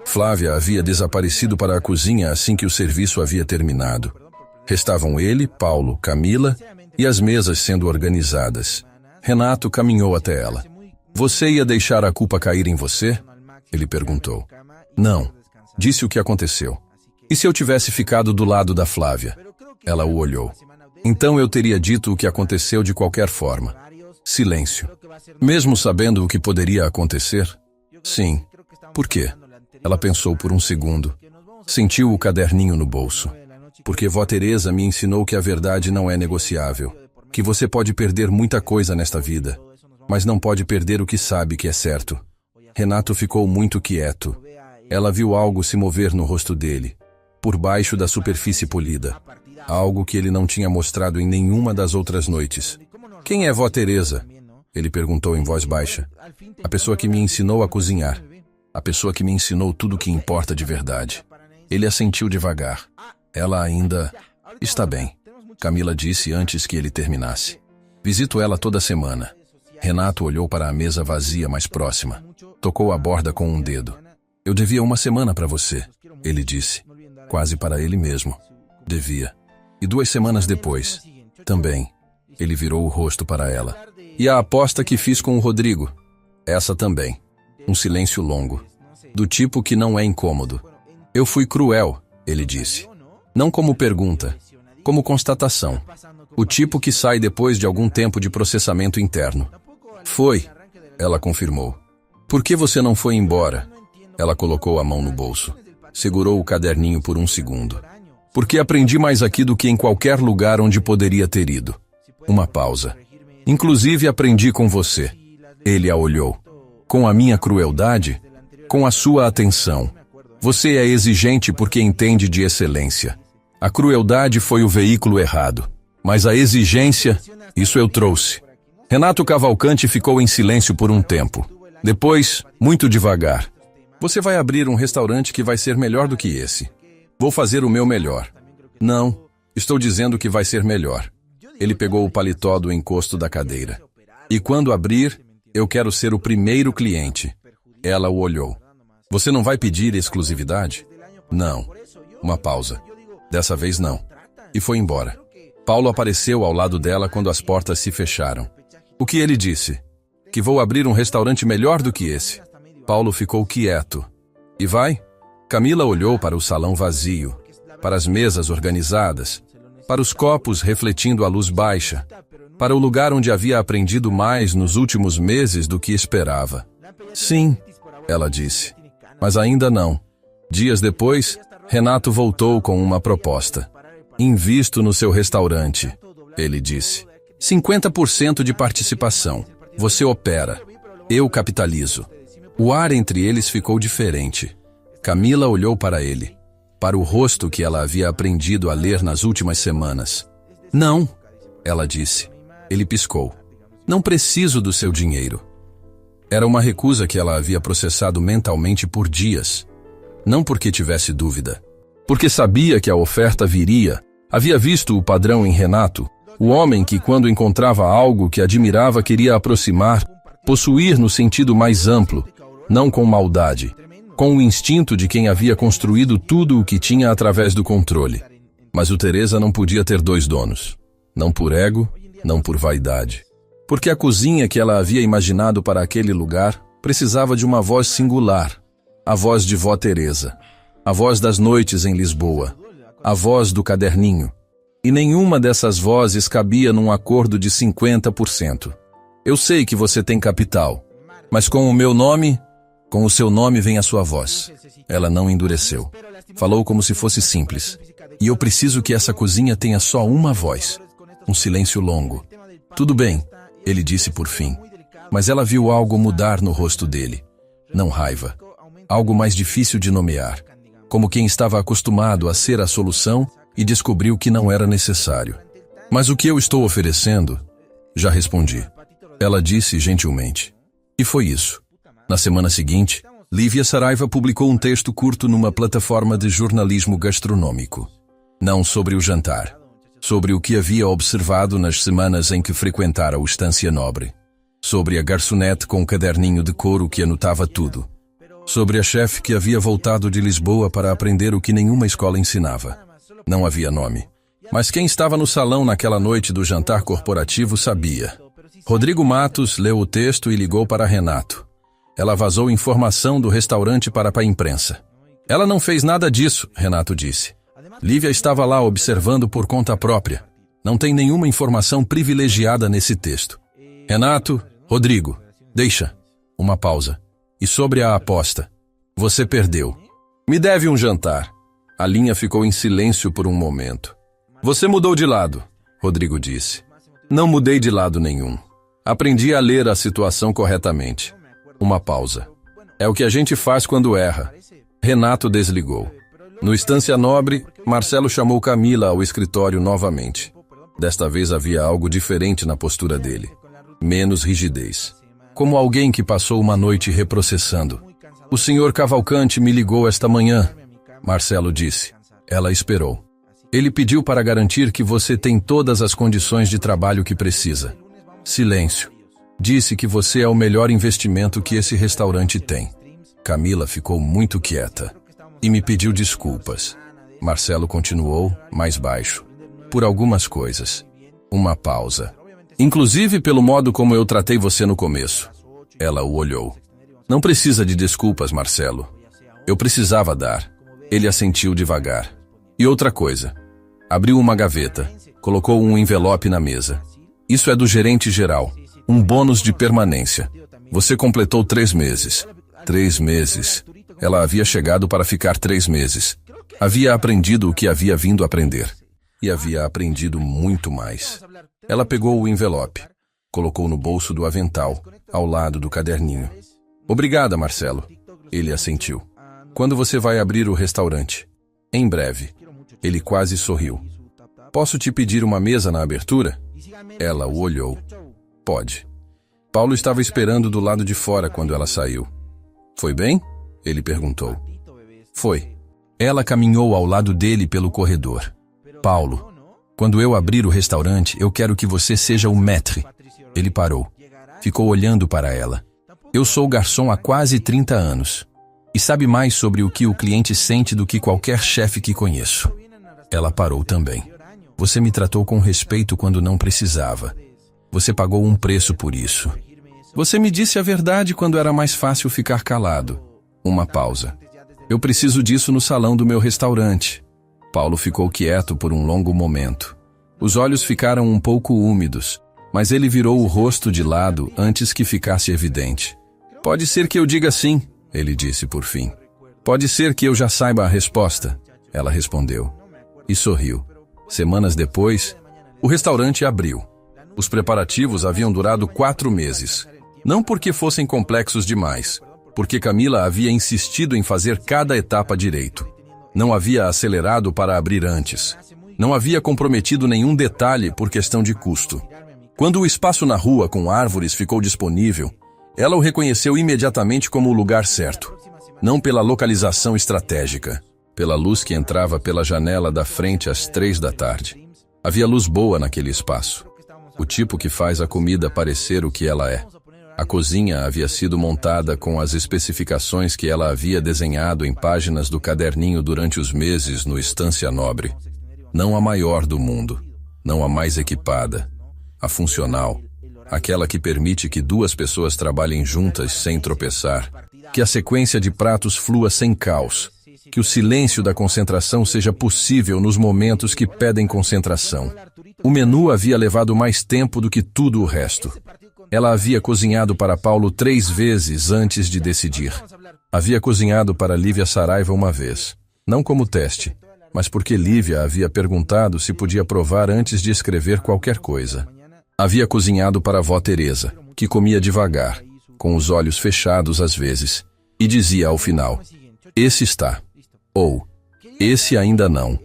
Flávia havia desaparecido para a cozinha assim que o serviço havia terminado. Restavam ele, Paulo, Camila e as mesas sendo organizadas. Renato caminhou até ela. Você ia deixar a culpa cair em você? Ele perguntou. Não. Disse o que aconteceu. E se eu tivesse ficado do lado da Flávia? Ela o olhou. Então eu teria dito o que aconteceu de qualquer forma. Silêncio. Mesmo sabendo o que poderia acontecer? Sim. Por quê? Ela pensou por um segundo. Sentiu o caderninho no bolso. Porque vó Teresa me ensinou que a verdade não é negociável. Que você pode perder muita coisa nesta vida, mas não pode perder o que sabe que é certo. Renato ficou muito quieto. Ela viu algo se mover no rosto dele, por baixo da superfície polida. Algo que ele não tinha mostrado em nenhuma das outras noites. Quem é vó Teresa? Ele perguntou em voz baixa. A pessoa que me ensinou a cozinhar. A pessoa que me ensinou tudo o que importa de verdade. Ele assentiu devagar. Ela ainda... Está bem, Camila disse antes que ele terminasse. Visito ela toda semana. Renato olhou para a mesa vazia mais próxima. Tocou a borda com um dedo. Eu devia uma semana para você, ele disse. Quase para ele mesmo. Devia. E 2 semanas depois, também. Ele virou o rosto para ela. E a aposta que fiz com o Rodrigo? Essa também. Um silêncio longo. Do tipo que não é incômodo. Eu fui cruel, ele disse. Não como pergunta, como constatação. O tipo que sai depois de algum tempo de processamento interno. Foi, ela confirmou. Por que você não foi embora? Ela colocou a mão no bolso. Segurou o caderninho por um segundo. Porque aprendi mais aqui do que em qualquer lugar onde poderia ter ido. Uma pausa. Inclusive aprendi com você. Ele a olhou. Com a minha crueldade? Com a sua atenção. Você é exigente porque entende de excelência. A crueldade foi o veículo errado. Mas a exigência, isso eu trouxe. Renato Cavalcante ficou em silêncio por um tempo. Depois, muito devagar. Você vai abrir um restaurante que vai ser melhor do que esse. Vou fazer o meu melhor. Não, estou dizendo que vai ser melhor. Ele pegou o paletó do encosto da cadeira. E quando abrir, eu quero ser o primeiro cliente. Ela o olhou. Você não vai pedir exclusividade? Não. Uma pausa. Dessa vez não. E foi embora. Paulo apareceu ao lado dela quando as portas se fecharam. O que ele disse? Que vou abrir um restaurante melhor do que esse. Paulo ficou quieto. E vai? Camila olhou para o salão vazio, para as mesas organizadas, para os copos refletindo a luz baixa, para o lugar onde havia aprendido mais nos últimos meses do que esperava. Sim, ela disse. Mas ainda não. Dias depois, Renato voltou com uma proposta. Invisto no seu restaurante, ele disse. 50% de participação. Você opera. Eu capitalizo. O ar entre eles ficou diferente. Camila olhou para ele, para o rosto que ela havia aprendido a ler nas últimas semanas. Não, ela disse. Ele piscou. Não preciso do seu dinheiro. Era uma recusa que ela havia processado mentalmente por dias. Não porque tivesse dúvida. Porque sabia que a oferta viria. Havia visto o padrão em Renato, o homem que, quando encontrava algo que admirava, queria aproximar, possuir no sentido mais amplo, não com maldade, com o instinto de quem havia construído tudo o que tinha através do controle. Mas o Teresa não podia ter 2 donos. Não por ego, não por vaidade. Porque a cozinha que ela havia imaginado para aquele lugar precisava de uma voz singular, a voz de vó Teresa, a voz das noites em Lisboa, a voz do caderninho. E nenhuma dessas vozes cabia num acordo de 50%. Eu sei que você tem capital, mas com o meu nome, com o seu nome vem a sua voz. Ela não endureceu. Falou como se fosse simples. E eu preciso que essa cozinha tenha só uma voz. Um silêncio longo. Tudo bem, ele disse por fim. Mas ela viu algo mudar no rosto dele. Não raiva. Algo mais difícil de nomear. Como quem estava acostumado a ser a solução e descobriu que não era necessário. Mas o que eu estou oferecendo? Já respondi. Ela disse gentilmente. E foi isso. Na semana seguinte, Lívia Saraiva publicou um texto curto numa plataforma de jornalismo gastronômico. Não sobre o jantar. Sobre o que havia observado nas semanas em que frequentara o Estância Nobre. Sobre a garçonete com um caderninho de couro que anotava tudo. Sobre a chefe que havia voltado de Lisboa para aprender o que nenhuma escola ensinava. Não havia nome. Mas quem estava no salão naquela noite do jantar corporativo sabia. Rodrigo Matos leu o texto e ligou para Renato. Ela vazou informação do restaurante para a imprensa. Ela não fez nada disso, Renato disse. Lívia estava lá observando por conta própria. Não tem nenhuma informação privilegiada nesse texto. Renato, Rodrigo, deixa. Uma pausa. E sobre a aposta? Você perdeu. Me deve um jantar. A linha ficou em silêncio por um momento. Você mudou de lado, Rodrigo disse. Não mudei de lado nenhum. Aprendi a ler a situação corretamente. Uma pausa. É o que a gente faz quando erra. Renato desligou. No Estância Nobre, Marcelo chamou Camila ao escritório novamente. Desta vez havia algo diferente na postura dele. Menos rigidez. Como alguém que passou uma noite reprocessando. O senhor Cavalcante me ligou esta manhã. Marcelo disse. Ela esperou. Ele pediu para garantir que você tem todas as condições de trabalho que precisa. Silêncio. Disse que você é o melhor investimento que esse restaurante tem. Camila ficou muito quieta e me pediu desculpas. Marcelo continuou, mais baixo. Por algumas coisas. Uma pausa. Inclusive pelo modo como eu tratei você no começo. Ela o olhou. Não precisa de desculpas, Marcelo. Eu precisava dar. Ele assentiu devagar. E outra coisa. Abriu uma gaveta. Colocou um envelope na mesa. Isso é do gerente geral. Um bônus de permanência. Você completou 3 meses. 3 meses. Ela havia chegado para ficar 3 meses. Havia aprendido o que havia vindo aprender. E havia aprendido muito mais. Ela pegou o envelope. Colocou no bolso do avental, ao lado do caderninho. Obrigada, Marcelo. Ele assentiu. Quando você vai abrir o restaurante? Em breve. Ele quase sorriu. Posso te pedir uma mesa na abertura? Ela o olhou. Pode. Paulo estava esperando do lado de fora quando ela saiu. Foi bem? Ele perguntou. Foi. Ela caminhou ao lado dele pelo corredor. Paulo, quando eu abrir o restaurante, eu quero que você seja o maître. Ele parou. Ficou olhando para ela. Eu sou garçom há quase 30 anos. E sabe mais sobre o que o cliente sente do que qualquer chefe que conheço. Ela parou também. Você me tratou com respeito quando não precisava. Você pagou um preço por isso. Você me disse a verdade quando era mais fácil ficar calado. Uma pausa. Eu preciso disso no salão do meu restaurante. Paulo ficou quieto por um longo momento. Os olhos ficaram um pouco úmidos, mas ele virou o rosto de lado antes que ficasse evidente. Pode ser que eu diga sim, ele disse por fim. Pode ser que eu já saiba a resposta, ela respondeu. E sorriu. Semanas depois, o restaurante abriu. Os preparativos haviam durado 4 meses. Não porque fossem complexos demais, porque Camila havia insistido em fazer cada etapa direito. Não havia acelerado para abrir antes. Não havia comprometido nenhum detalhe por questão de custo. Quando o espaço na rua com árvores ficou disponível, ela o reconheceu imediatamente como o lugar certo. Não pela localização estratégica, pela luz que entrava pela janela da frente às 3 da tarde. Havia luz boa naquele espaço. O tipo que faz a comida parecer o que ela é. A cozinha havia sido montada com as especificações que ela havia desenhado em páginas do caderninho durante os meses no Estância Nobre. Não a maior do mundo, não a mais equipada, a funcional, aquela que permite que 2 pessoas trabalhem juntas sem tropeçar, que a sequência de pratos flua sem caos, que o silêncio da concentração seja possível nos momentos que pedem concentração. O menu havia levado mais tempo do que tudo o resto. Ela havia cozinhado para Paulo 3 vezes antes de decidir. Havia cozinhado para Lívia Saraiva uma vez, não como teste, mas porque Lívia havia perguntado se podia provar antes de escrever qualquer coisa. Havia cozinhado para a avó Teresa, que comia devagar, com os olhos fechados às vezes, e dizia ao final, esse está, ou, esse ainda não,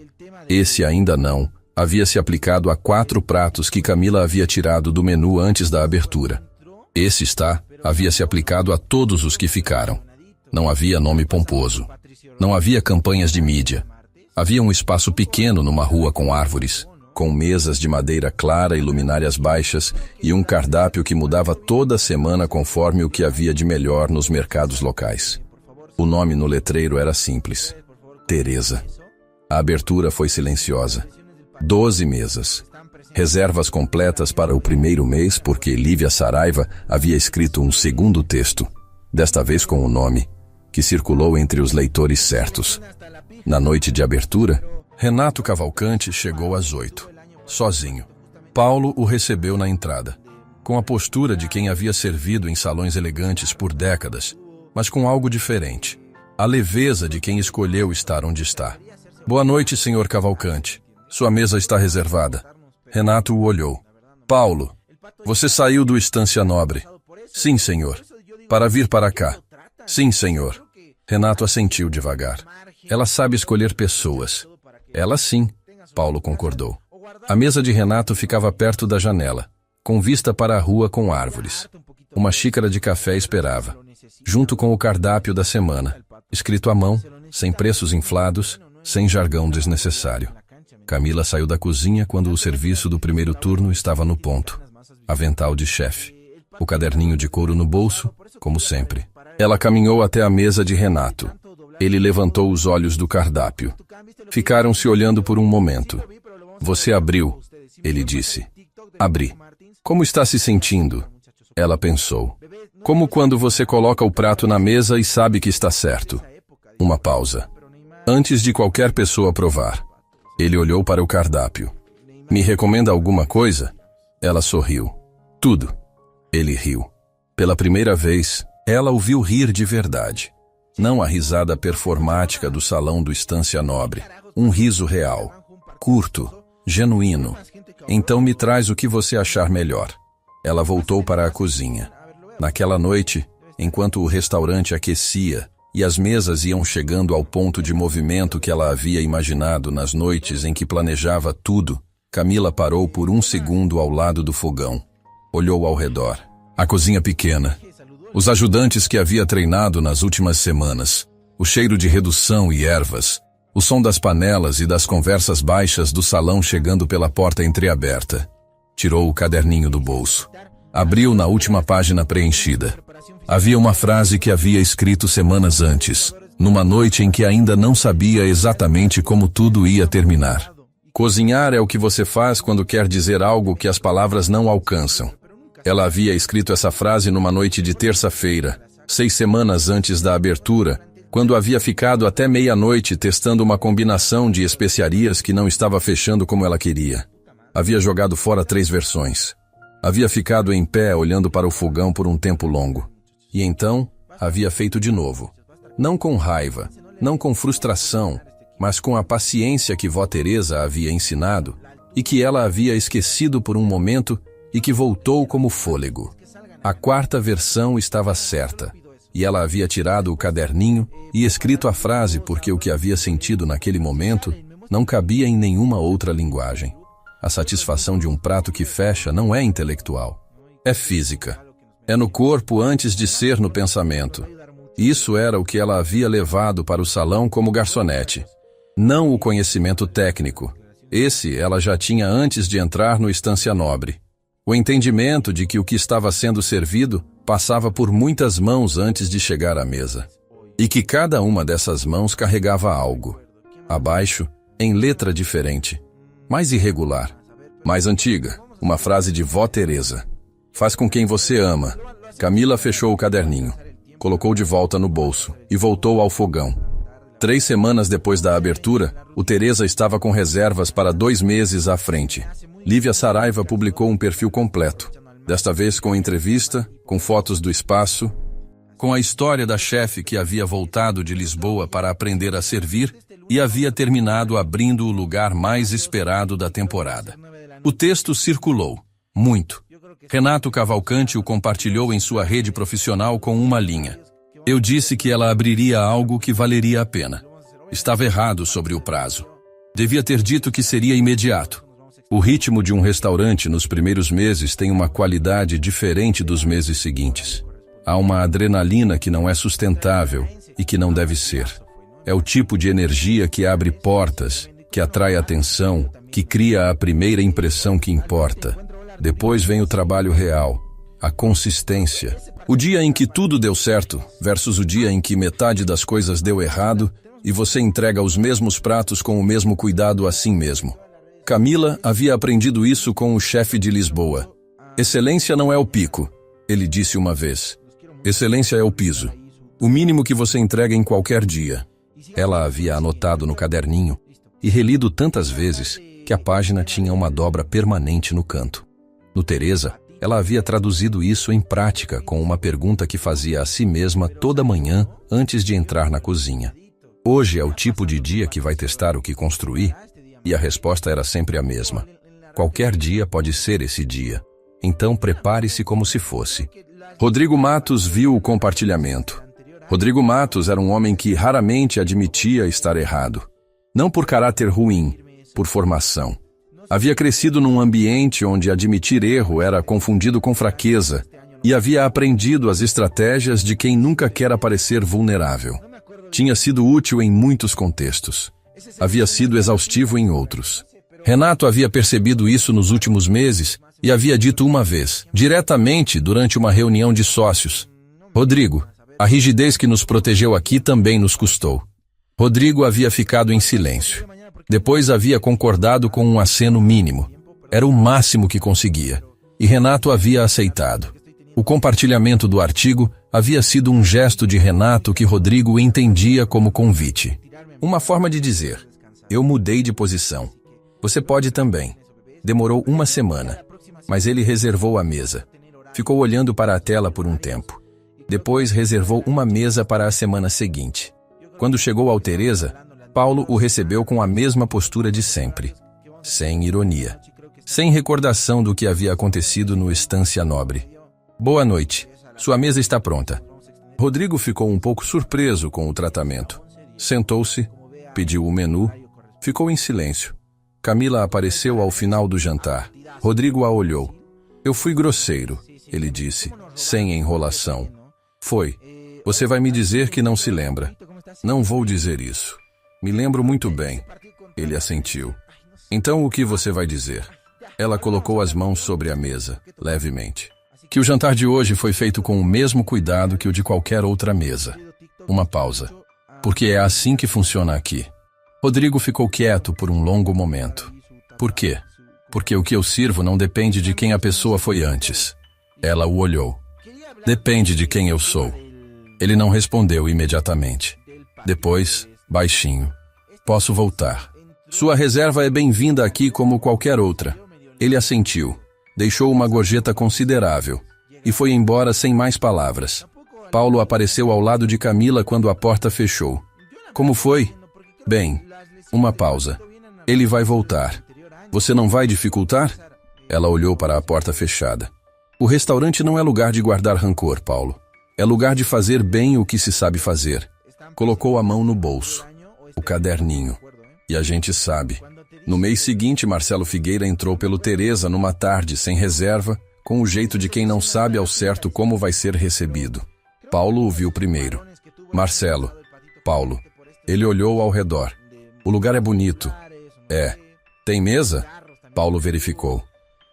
esse ainda não, havia se aplicado a 4 pratos que Camila havia tirado do menu antes da abertura. Esse está, havia se aplicado a todos os que ficaram. Não havia nome pomposo. Não havia campanhas de mídia. Havia um espaço pequeno numa rua com árvores, com mesas de madeira clara e luminárias baixas e um cardápio que mudava toda semana conforme o que havia de melhor nos mercados locais. O nome no letreiro era simples. Teresa. A abertura foi silenciosa. 12 mesas. Reservas completas para o primeiro mês porque Lívia Saraiva havia escrito um segundo texto, desta vez com o nome, que circulou entre os leitores certos. Na noite de abertura, Renato Cavalcante chegou às 8, sozinho. Paulo o recebeu na entrada, com a postura de quem havia servido em salões elegantes por décadas, mas com algo diferente. A leveza de quem escolheu estar onde está. Boa noite, senhor Cavalcante. Sua mesa está reservada. Renato o olhou. Paulo, você saiu do Estância Nobre. Sim, senhor. Para vir para cá. Sim, senhor. Renato assentiu devagar. Ela sabe escolher pessoas. Ela sim, Paulo concordou. A mesa de Renato ficava perto da janela, com vista para a rua com árvores. Uma xícara de café esperava, junto com o cardápio da semana, escrito à mão, sem preços inflados, sem jargão desnecessário. Camila saiu da cozinha quando o serviço do primeiro turno estava no ponto. Avental de chefe. O caderninho de couro no bolso, como sempre. Ela caminhou até a mesa de Renato. Ele levantou os olhos do cardápio. Ficaram se olhando por um momento. Você abriu, ele disse. Abri. Como está se sentindo? Ela pensou. Como quando você coloca o prato na mesa e sabe que está certo. Uma pausa. Antes de qualquer pessoa provar. Ele olhou para o cardápio. Me recomenda alguma coisa? Ela sorriu. Tudo. Ele riu. Pela primeira vez, ela o viu rir de verdade. Não a risada performática do salão do Estância Nobre. Um riso real. Curto. Genuíno. Então me traz o que você achar melhor. Ela voltou para a cozinha. Naquela noite, enquanto o restaurante aquecia e as mesas iam chegando ao ponto de movimento que ela havia imaginado nas noites em que planejava tudo, Camila parou por um segundo ao lado do fogão. Olhou ao redor. A cozinha pequena. Os ajudantes que havia treinado nas últimas semanas. O cheiro de redução e ervas. O som das panelas e das conversas baixas do salão chegando pela porta entreaberta. Tirou o caderninho do bolso. Abriu na última página preenchida. Havia uma frase que havia escrito semanas antes, numa noite em que ainda não sabia exatamente como tudo ia terminar. Cozinhar é o que você faz quando quer dizer algo que as palavras não alcançam. Ela havia escrito essa frase numa noite de terça-feira, 6 semanas antes da abertura, quando havia ficado até meia-noite testando uma combinação de especiarias que não estava fechando como ela queria. Havia jogado fora 3 versões. Havia ficado em pé olhando para o fogão por um tempo longo. E então, havia feito de novo. Não com raiva, não com frustração, mas com a paciência que vó Teresa havia ensinado e que ela havia esquecido por um momento e que voltou como fôlego. A 4ª versão estava certa, e ela havia tirado o caderninho e escrito a frase porque o que havia sentido naquele momento não cabia em nenhuma outra linguagem. A satisfação de um prato que fecha não é intelectual, é física. É no corpo antes de ser no pensamento. Isso era o que ela havia levado para o salão como garçonete. Não o conhecimento técnico. Esse ela já tinha antes de entrar no Estância Nobre. O entendimento de que o que estava sendo servido passava por muitas mãos antes de chegar à mesa. E que cada uma dessas mãos carregava algo. Abaixo, em letra diferente. Mais irregular. Mais antiga. Uma frase de vó Teresa. Faz com quem você ama. Camila fechou o caderninho. Colocou de volta no bolso e voltou ao fogão. 3 semanas depois da abertura, o Teresa estava com reservas para 2 meses à frente. Lívia Saraiva publicou um perfil completo. Desta vez com entrevista, com fotos do espaço, com a história da chefe que havia voltado de Lisboa para aprender a servir e havia terminado abrindo o lugar mais esperado da temporada. O texto circulou. Muito. Renato Cavalcante o compartilhou em sua rede profissional com uma linha. Eu disse que ela abriria algo que valeria a pena. Estava errado sobre o prazo. Devia ter dito que seria imediato. O ritmo de um restaurante nos primeiros meses tem uma qualidade diferente dos meses seguintes. Há uma adrenalina que não é sustentável e que não deve ser. É o tipo de energia que abre portas, que atrai atenção, que cria a primeira impressão que importa. Depois vem o trabalho real, a consistência. O dia em que tudo deu certo versus o dia em que metade das coisas deu errado e você entrega os mesmos pratos com o mesmo cuidado a si mesmo. Camila havia aprendido isso com o chefe de Lisboa. Excelência não é o pico, ele disse uma vez. Excelência é o piso. O mínimo que você entrega em qualquer dia. Ela havia anotado no caderninho e relido tantas vezes que a página tinha uma dobra permanente no canto. No Teresa, ela havia traduzido isso em prática com uma pergunta que fazia a si mesma toda manhã antes de entrar na cozinha. Hoje é o tipo de dia que vai testar o que construir? E a resposta era sempre a mesma. Qualquer dia pode ser esse dia. Então prepare-se como se fosse. Rodrigo Matos viu o compartilhamento. Rodrigo Matos era um homem que raramente admitia estar errado. Não por caráter ruim, por formação. Havia crescido num ambiente onde admitir erro era confundido com fraqueza e havia aprendido as estratégias de quem nunca quer aparecer vulnerável. Tinha sido útil em muitos contextos. Havia sido exaustivo em outros. Renato havia percebido isso nos últimos meses e havia dito uma vez, diretamente durante uma reunião de sócios: Rodrigo, a rigidez que nos protegeu aqui também nos custou. Rodrigo havia ficado em silêncio. Depois havia concordado com um aceno mínimo. Era o máximo que conseguia. E Renato havia aceitado. O compartilhamento do artigo havia sido um gesto de Renato que Rodrigo entendia como convite. Uma forma de dizer: eu mudei de posição. Você pode também. Demorou uma semana, mas ele reservou a mesa. Ficou olhando para a tela por um tempo. Depois reservou uma mesa para a semana seguinte. Quando chegou ao Teresa, Paulo o recebeu com a mesma postura de sempre. Sem ironia. Sem recordação do que havia acontecido no Estância Nobre. Boa noite. Sua mesa está pronta. Rodrigo ficou um pouco surpreso com o tratamento. Sentou-se, pediu o menu, ficou em silêncio. Camila apareceu ao final do jantar. Rodrigo a olhou. Eu fui grosseiro, ele disse, sem enrolação. Foi. Você vai me dizer que não se lembra. Não vou dizer isso. Me lembro muito bem. Ele assentiu. Então o que você vai dizer? Ela colocou as mãos sobre a mesa, levemente. Que o jantar de hoje foi feito com o mesmo cuidado que o de qualquer outra mesa. Uma pausa. Porque é assim que funciona aqui. Rodrigo ficou quieto por um longo momento. Por quê? Porque o que eu sirvo não depende de quem a pessoa foi antes. Ela o olhou. Depende de quem eu sou. Ele não respondeu imediatamente. Depois, baixinho. Posso voltar. Sua reserva é bem-vinda aqui como qualquer outra. Ele assentiu. Deixou uma gorjeta considerável. E foi embora sem mais palavras. Paulo apareceu ao lado de Camila quando a porta fechou. Como foi? Bem, uma pausa. Ele vai voltar. Você não vai dificultar? Ela olhou para a porta fechada. O restaurante não é lugar de guardar rancor, Paulo. É lugar de fazer bem o que se sabe fazer. Colocou a mão no bolso. O caderninho. E a gente sabe. No mês seguinte, Marcelo Figueira entrou pelo Teresa numa tarde sem reserva, com o jeito de quem não sabe ao certo como vai ser recebido. Paulo o viu primeiro. Marcelo. Paulo. Ele olhou ao redor. O lugar é bonito. É. Tem mesa? Paulo verificou.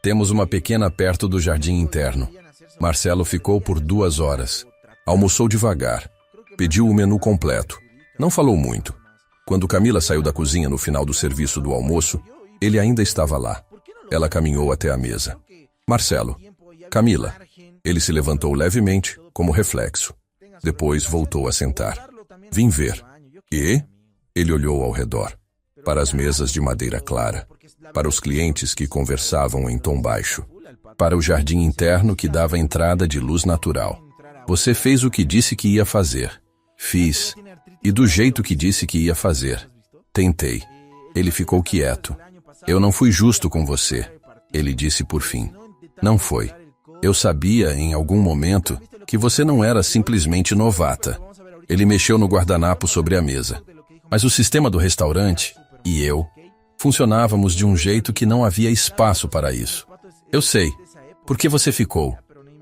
Temos uma pequena perto do jardim interno. Marcelo ficou por 2 horas. Almoçou devagar. Pediu o menu completo. Não falou muito. Quando Camila saiu da cozinha no final do serviço do almoço, ele ainda estava lá. Ela caminhou até a mesa. Marcelo. Camila. Ele se levantou levemente, como reflexo. Depois voltou a sentar. Vim ver. E? Ele olhou ao redor. Para as mesas de madeira clara. Para os clientes que conversavam em tom baixo. Para o jardim interno que dava entrada de luz natural. Você fez o que disse que ia fazer. Fiz. E do jeito que disse que ia fazer. Tentei. Ele ficou quieto. Eu não fui justo com você. Ele disse por fim. Não foi. Eu sabia, em algum momento, que você não era simplesmente novata. Ele mexeu no guardanapo sobre a mesa. Mas o sistema do restaurante, e eu, funcionávamos de um jeito que não havia espaço para isso. Eu sei. Por que você ficou?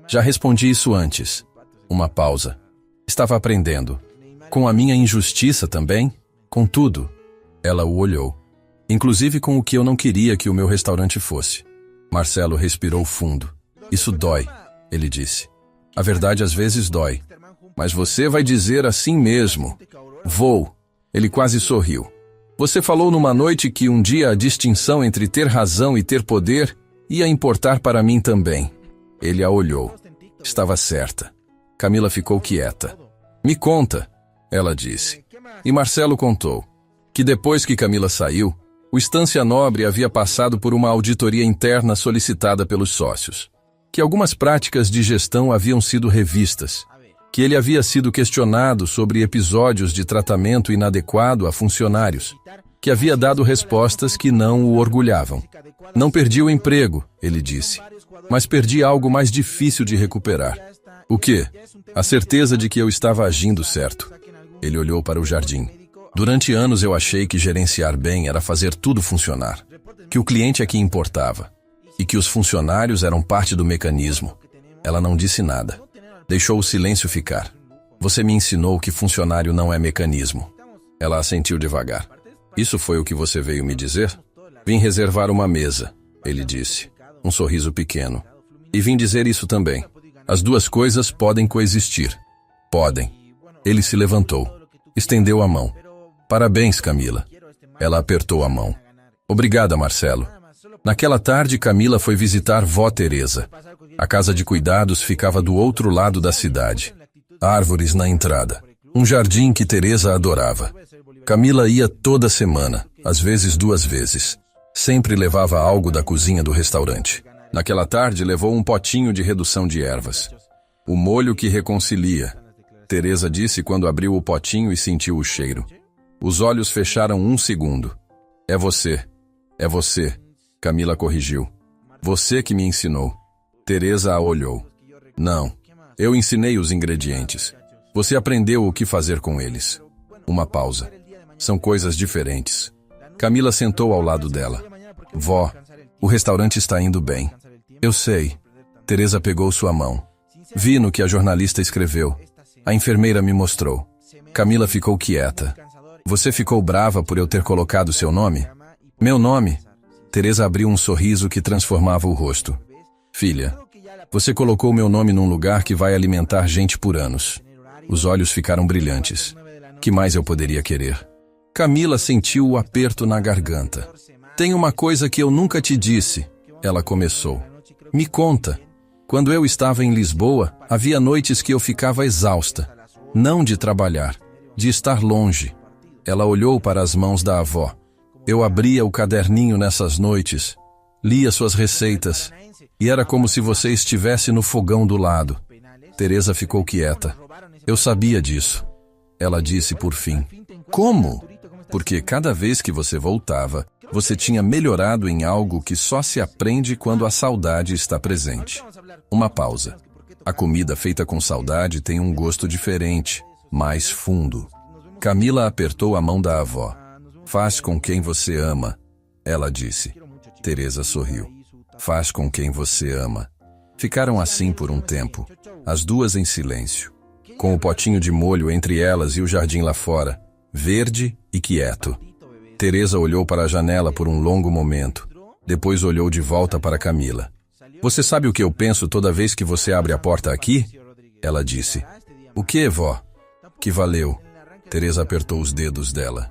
Já respondi isso antes. Uma pausa. Estava aprendendo. Com a minha injustiça também? Com tudo. Ela o olhou. Inclusive com o que eu não queria que o meu restaurante fosse. Marcelo respirou fundo. Isso dói, ele disse. A verdade às vezes dói. Mas você vai dizer assim mesmo. Vou. Ele quase sorriu. Você falou numa noite que um dia a distinção entre ter razão e ter poder ia importar para mim também. Ele a olhou. Estava certa. Camila ficou quieta. Me conta, ela disse. E Marcelo contou que depois que Camila saiu, o Estância Nobre havia passado por uma auditoria interna solicitada pelos sócios. Que algumas práticas de gestão haviam sido revistas. Que ele havia sido questionado sobre episódios de tratamento inadequado a funcionários. Que havia dado respostas que não o orgulhavam. Não perdi o emprego, ele disse. Mas perdi algo mais difícil de recuperar. O quê? A certeza de que eu estava agindo certo. Ele olhou para o jardim. Durante anos eu achei que gerenciar bem era fazer tudo funcionar. Que o cliente é que importava. E que os funcionários eram parte do mecanismo. Ela não disse nada. Deixou o silêncio ficar. Você me ensinou que funcionário não é mecanismo. Ela assentiu devagar. Isso foi o que você veio me dizer? Vim reservar uma mesa, ele disse, um sorriso pequeno. E vim dizer isso também. As duas coisas podem coexistir. Podem. Ele se levantou. Estendeu a mão. Parabéns, Camila. Ela apertou a mão. Obrigada, Marcelo. Naquela tarde, Camila foi visitar vó Teresa. A casa de cuidados ficava do outro lado da cidade. Árvores na entrada. Um jardim que Teresa adorava. Camila ia toda semana, às vezes 2 vezes. Sempre levava algo da cozinha do restaurante. Naquela tarde, levou um potinho de redução de ervas. O molho que reconcilia, Teresa disse quando abriu o potinho e sentiu o cheiro. Os olhos fecharam 1 segundo. É você. É você, Camila corrigiu. Você que me ensinou. Teresa a olhou. Não, eu ensinei os ingredientes. Você aprendeu o que fazer com eles. Uma pausa. São coisas diferentes. Camila sentou ao lado dela. Vó, o restaurante está indo bem. Eu sei. Teresa pegou sua mão. Vi no que a jornalista escreveu. A enfermeira me mostrou. Camila ficou quieta. Você ficou brava por eu ter colocado seu nome? Meu nome? Teresa abriu um sorriso que transformava o rosto. Filha, você colocou meu nome num lugar que vai alimentar gente por anos. Os olhos ficaram brilhantes. Que mais eu poderia querer? Camila sentiu o aperto na garganta. Tem uma coisa que eu nunca te disse, ela começou. Me conta. Quando eu estava em Lisboa, havia noites que eu ficava exausta. Não de trabalhar, de estar longe. Ela olhou para as mãos da avó. Eu abria o caderninho nessas noites, lia suas receitas, e era como se você estivesse no fogão do lado. Teresa ficou quieta. Eu sabia disso. Ela disse por fim. Como? Porque cada vez que você voltava, você tinha melhorado em algo que só se aprende quando a saudade está presente. Uma pausa. A comida feita com saudade tem um gosto diferente, mais fundo. Camila apertou a mão da avó. Faz com quem você ama, ela disse. Teresa sorriu. Faz com quem você ama. Ficaram assim por um tempo, as duas em silêncio, com o potinho de molho entre elas e o jardim lá fora, verde e quieto. Teresa olhou para a janela por um longo momento, depois olhou de volta para Camila. Você sabe o que eu penso toda vez que você abre a porta aqui? Ela disse. O que, vó? Que valeu. Teresa apertou os dedos dela.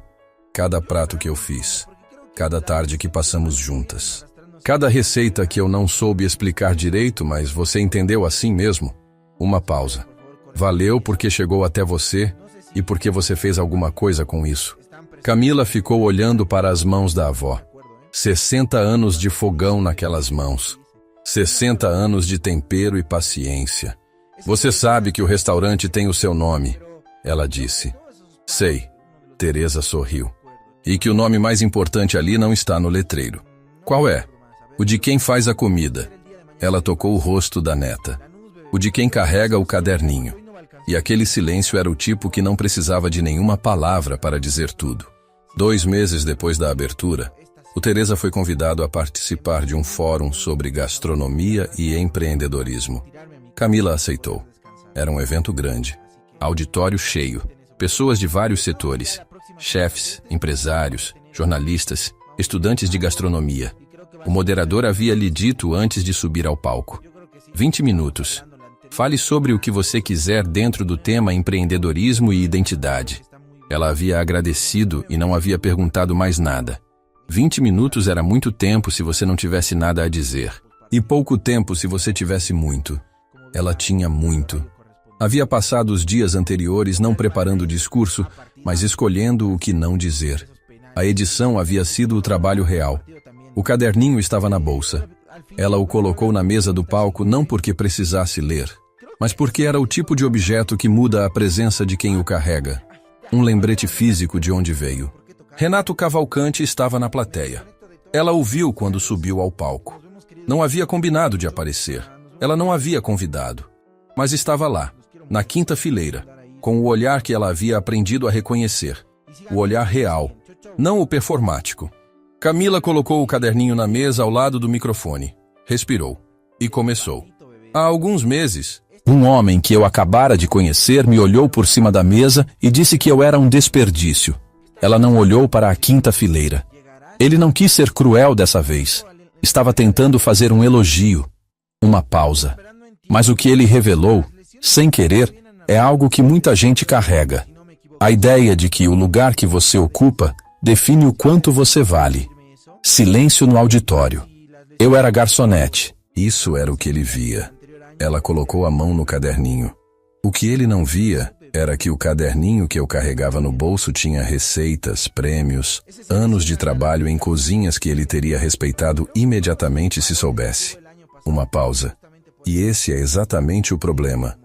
Cada prato que eu fiz, cada tarde que passamos juntas, cada receita que eu não soube explicar direito, mas você entendeu assim mesmo. Uma pausa. Valeu porque chegou até você e porque você fez alguma coisa com isso. Camila ficou olhando para as mãos da avó. 60 anos de fogão naquelas mãos. 60 anos de tempero e paciência. Você sabe que o restaurante tem o seu nome, ela disse. Sei. Teresa sorriu. E que o nome mais importante ali não está no letreiro. Qual é? O de quem faz a comida. Ela tocou o rosto da neta. O de quem carrega o caderninho. E aquele silêncio era o tipo que não precisava de nenhuma palavra para dizer tudo. 2 meses depois da abertura, o Teresa foi convidado a participar de um fórum sobre gastronomia e empreendedorismo. Camila aceitou. Era um evento grande. Auditório cheio. Pessoas de vários setores. Chefes, empresários, jornalistas, estudantes de gastronomia. O moderador havia lhe dito antes de subir ao palco. 20 minutos. Fale sobre o que você quiser dentro do tema empreendedorismo e identidade. Ela havia agradecido e não havia perguntado mais nada. 20 minutos era muito tempo se você não tivesse nada a dizer. E pouco tempo se você tivesse muito. Ela tinha muito. Havia passado os dias anteriores não preparando o discurso, mas escolhendo o que não dizer. A edição havia sido o trabalho real. O caderninho estava na bolsa. Ela o colocou na mesa do palco não porque precisasse ler, mas porque era o tipo de objeto que muda a presença de quem o carrega. Um lembrete físico de onde veio. Renato Cavalcante estava na plateia. Ela o viu quando subiu ao palco. Não havia combinado de aparecer. Ela não havia convidado. Mas estava lá, na 5ª fileira, com o olhar que ela havia aprendido a reconhecer. O olhar real, não o performático. Camila colocou o caderninho na mesa ao lado do microfone. Respirou. E começou. Há alguns meses, Um homem que eu acabara de conhecer me olhou por cima da mesa e disse que eu era um desperdício. Ela não olhou para a quinta fileira. Ele não quis ser cruel dessa vez. Estava tentando fazer um elogio. Uma pausa. Mas o que ele revelou, sem querer, é algo que muita gente carrega. A ideia de que o lugar que você ocupa define o quanto você vale. Silêncio no auditório. Eu era garçonete. Isso era o que ele via. Ela colocou a mão no caderninho. O que ele não via era que o caderninho que eu carregava no bolso tinha receitas, prêmios, anos de trabalho em cozinhas que ele teria respeitado imediatamente se soubesse. Uma pausa. E esse é exatamente o problema.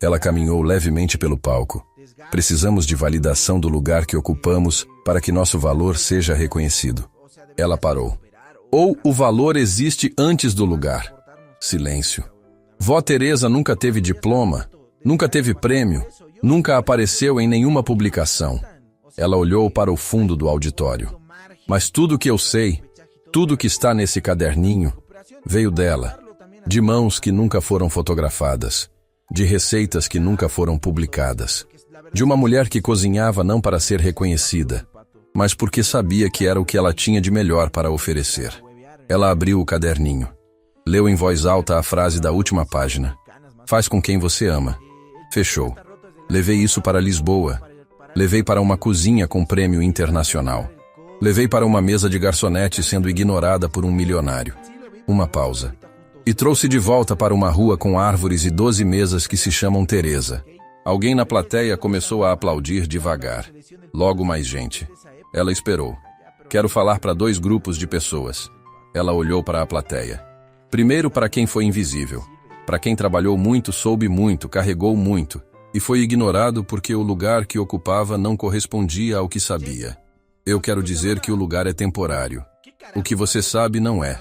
Ela caminhou levemente pelo palco. Precisamos de validação do lugar que ocupamos para que nosso valor seja reconhecido. Ela parou. Ou o valor existe antes do lugar. Silêncio. Vó Teresa nunca teve diploma, nunca teve prêmio, nunca apareceu em nenhuma publicação. Ela olhou para o fundo do auditório. Mas tudo que eu sei, tudo que está nesse caderninho, veio dela. De mãos que nunca foram fotografadas, de receitas que nunca foram publicadas, de uma mulher que cozinhava não para ser reconhecida, mas porque sabia que era o que ela tinha de melhor para oferecer. Ela abriu o caderninho. Leu em voz alta a frase da última página. Faz com quem você ama. Fechou. Levei isso para Lisboa. Levei para uma cozinha com prêmio internacional. Levei para uma mesa de garçonete sendo ignorada por um milionário. Uma pausa. E trouxe de volta para uma rua com árvores e 12 mesas que se chamam Teresa. Alguém na plateia começou a aplaudir devagar. Logo mais gente. Ela esperou. Quero falar para 2 grupos de pessoas. Ela olhou para a plateia. Primeiro para quem foi invisível. Para quem trabalhou muito, soube muito, carregou muito. E foi ignorado porque o lugar que ocupava não correspondia ao que sabia. Eu quero dizer que o lugar é temporário. O que você sabe não é.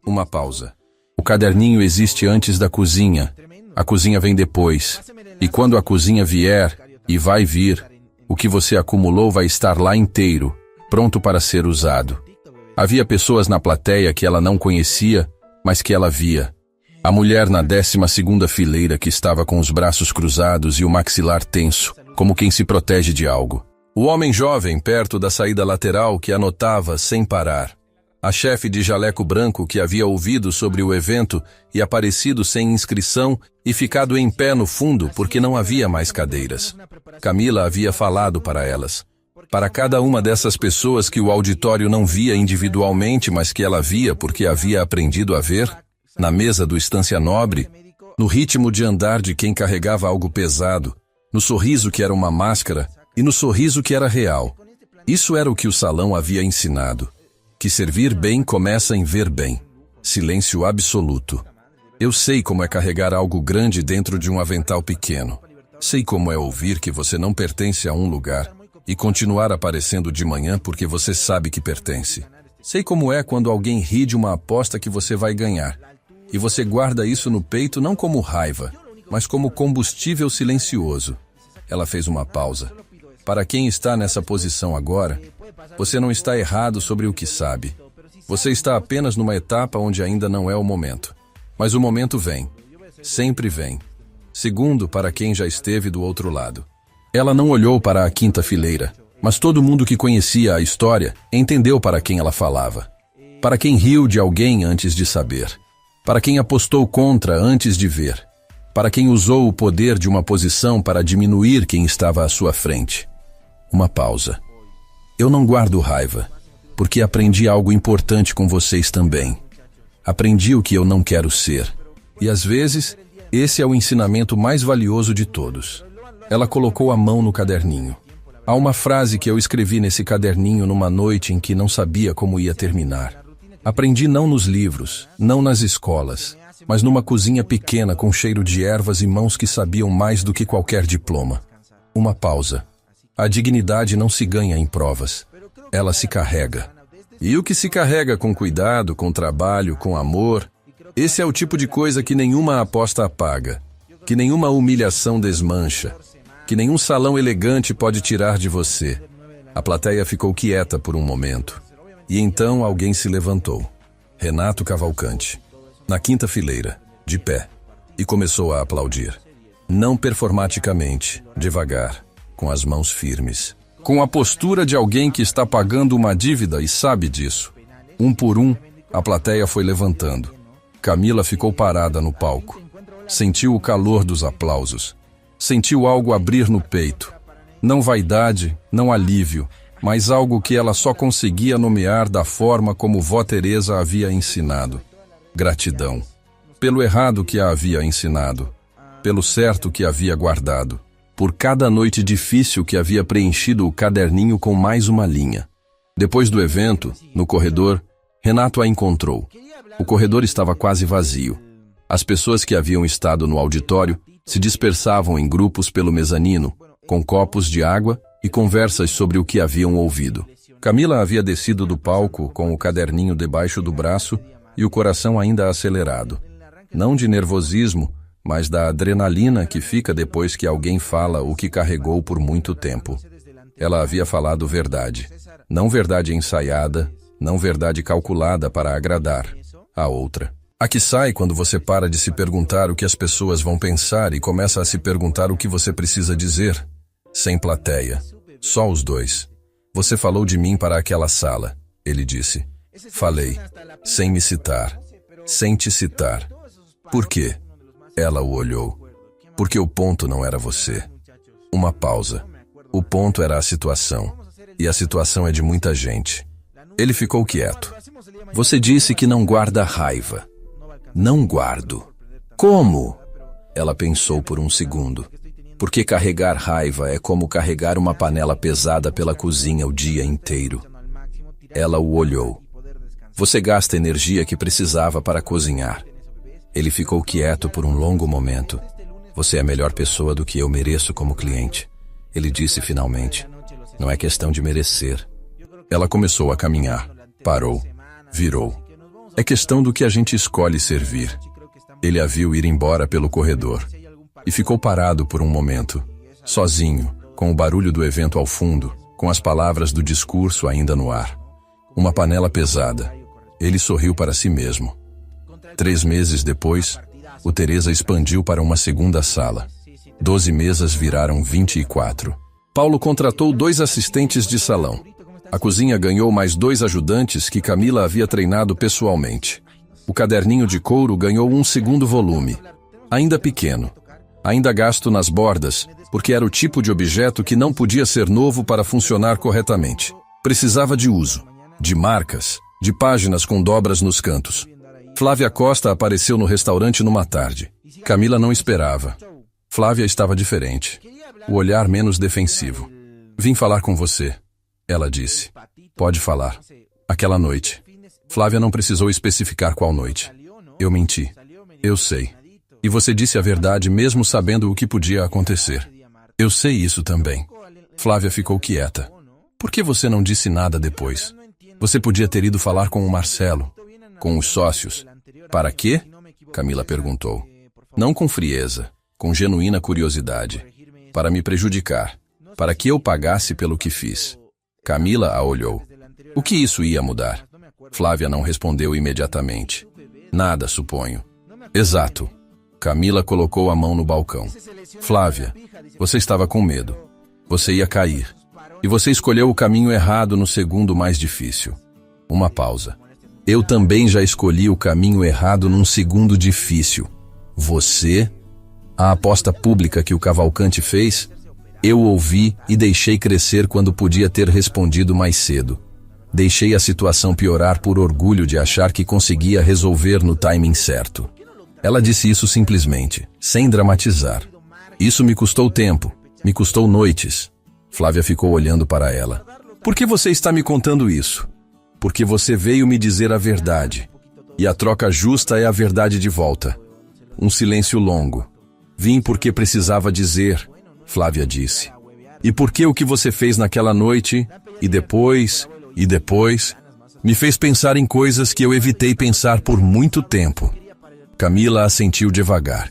Uma pausa. O caderninho existe antes da cozinha. A cozinha vem depois. E quando a cozinha vier, e vai vir, o que você acumulou vai estar lá inteiro, pronto para ser usado. Havia pessoas na plateia que ela não conhecia, mas que ela via. A mulher na 12ª fileira que estava com os braços cruzados e o maxilar tenso, como quem se protege de algo. O homem jovem perto da saída lateral que anotava sem parar. A chefe de jaleco branco que havia ouvido sobre o evento e aparecido sem inscrição e ficado em pé no fundo porque não havia mais cadeiras. Camila havia falado para elas. Para cada uma dessas pessoas que o auditório não via individualmente, mas que ela via porque havia aprendido a ver, na mesa do Estância Nobre, no ritmo de andar de quem carregava algo pesado, no sorriso que era uma máscara e no sorriso que era real. Isso era o que o salão havia ensinado. Que servir bem começa em ver bem. Silêncio absoluto. Eu sei como é carregar algo grande dentro de um avental pequeno. Sei como é ouvir que você não pertence a um lugar e continuar aparecendo de manhã porque você sabe que pertence. Sei como é quando alguém ri de uma aposta que você vai ganhar. E você guarda isso no peito não como raiva, mas como combustível silencioso. Ela fez uma pausa. Para quem está nessa posição agora, você não está errado sobre o que sabe. Você está apenas numa etapa onde ainda não é o momento. Mas o momento vem. Sempre vem. Segundo, para quem já esteve do outro lado. Ela não olhou para a 5ª fileira, mas todo mundo que conhecia a história entendeu para quem ela falava. Para quem riu de alguém antes de saber. Para quem apostou contra antes de ver. Para quem usou o poder de uma posição para diminuir quem estava à sua frente. Uma pausa. Eu não guardo raiva, porque aprendi algo importante com vocês também. Aprendi o que eu não quero ser. E às vezes, esse é o ensinamento mais valioso de todos. Ela colocou a mão no caderninho. Há uma frase que eu escrevi nesse caderninho numa noite em que não sabia como ia terminar. Aprendi não nos livros, não nas escolas, mas numa cozinha pequena com cheiro de ervas e mãos que sabiam mais do que qualquer diploma. Uma pausa. A dignidade não se ganha em provas. Ela se carrega. E o que se carrega com cuidado, com trabalho, com amor, esse é o tipo de coisa que nenhuma aposta apaga, que nenhuma humilhação desmancha, que nenhum salão elegante pode tirar de você. A plateia ficou quieta por um momento. E então alguém se levantou. Renato Cavalcante. Na 5ª fileira, de pé. E começou a aplaudir. Não performaticamente, devagar, com as mãos firmes. Com a postura de alguém que está pagando uma dívida e sabe disso. Um por um, a plateia foi levantando. Camila ficou parada no palco. Sentiu o calor dos aplausos. Sentiu algo abrir no peito. Não vaidade, não alívio, mas algo que ela só conseguia nomear da forma como vó Teresa havia ensinado. Gratidão. Pelo errado que a havia ensinado. Pelo certo que havia guardado. Por cada noite difícil que havia preenchido o caderninho com mais uma linha. Depois do evento, no corredor, Renato a encontrou. O corredor estava quase vazio. As pessoas que haviam estado no auditório se dispersavam em grupos pelo mezanino, com copos de água e conversas sobre o que haviam ouvido. Camila havia descido do palco com o caderninho debaixo do braço e o coração ainda acelerado. Não de nervosismo, mas da adrenalina que fica depois que alguém fala o que carregou por muito tempo. Ela havia falado verdade. Não verdade ensaiada, não verdade calculada para agradar a outra. A que sai quando você para de se perguntar o que as pessoas vão pensar e começa a se perguntar o que você precisa dizer. Sem plateia. Só os dois. Você falou de mim para aquela sala, ele disse. Falei. Sem me citar. Sem te citar. Por quê? Ela o olhou. Porque o ponto não era você. Uma pausa. O ponto era a situação. E a situação é de muita gente. Ele ficou quieto. Você disse que não guarda raiva. Não guardo. Como? Ela pensou por um segundo. Porque carregar raiva é como carregar uma panela pesada pela cozinha o dia inteiro. Ela o olhou. Você gasta a energia que precisava para cozinhar. Ele ficou quieto por um longo momento. Você é a melhor pessoa do que eu mereço como cliente. Ele disse finalmente. Não é questão de merecer. Ela começou a caminhar. Parou. Virou. É questão do que a gente escolhe servir. Ele a viu ir embora pelo corredor. E ficou parado por um momento. Sozinho, com o barulho do evento ao fundo, com as palavras do discurso ainda no ar. Uma panela pesada. Ele sorriu para si mesmo. 3 meses depois, o Teresa expandiu para uma segunda sala. 12 mesas viraram 24. Paulo contratou 2 assistentes de salão. A cozinha ganhou mais 2 ajudantes que Camila havia treinado pessoalmente. O caderninho de couro ganhou um segundo volume. Ainda pequeno. Ainda gasto nas bordas, porque era o tipo de objeto que não podia ser novo para funcionar corretamente. Precisava de uso, de marcas, de páginas com dobras nos cantos. Flávia Costa apareceu no restaurante numa tarde. Camila não esperava. Flávia estava diferente. O olhar menos defensivo. Vim falar com você, ela disse. Pode falar. Aquela noite. Flávia não precisou especificar qual noite. Eu menti. Eu sei. E você disse a verdade mesmo sabendo o que podia acontecer. Eu sei isso também. Flávia ficou quieta. Por que você não disse nada depois? Você podia ter ido falar com o Marcelo, com os sócios. Para quê? Camila perguntou. Não com frieza, com genuína curiosidade. Para me prejudicar. Para que eu pagasse pelo que fiz. Camila a olhou. O que isso ia mudar? Flávia não respondeu imediatamente. Nada, suponho. Exato. Camila colocou a mão no balcão. Flávia, você estava com medo. Você ia cair. E você escolheu o caminho errado no segundo mais difícil. Uma pausa. Eu também já escolhi o caminho errado num segundo difícil. Você? A aposta pública que o Cavalcante fez? Eu ouvi e deixei crescer quando podia ter respondido mais cedo. Deixei a situação piorar por orgulho de achar que conseguia resolver no timing certo. Ela disse isso simplesmente, sem dramatizar. Isso me custou tempo, me custou noites. Flávia ficou olhando para ela. Por que você está me contando isso? Porque você veio me dizer a verdade. E a troca justa é a verdade de volta. Um silêncio longo. Vim porque precisava dizer, Flávia disse. E porque o que você fez naquela noite, e depois, me fez pensar em coisas que eu evitei pensar por muito tempo. Camila assentiu devagar.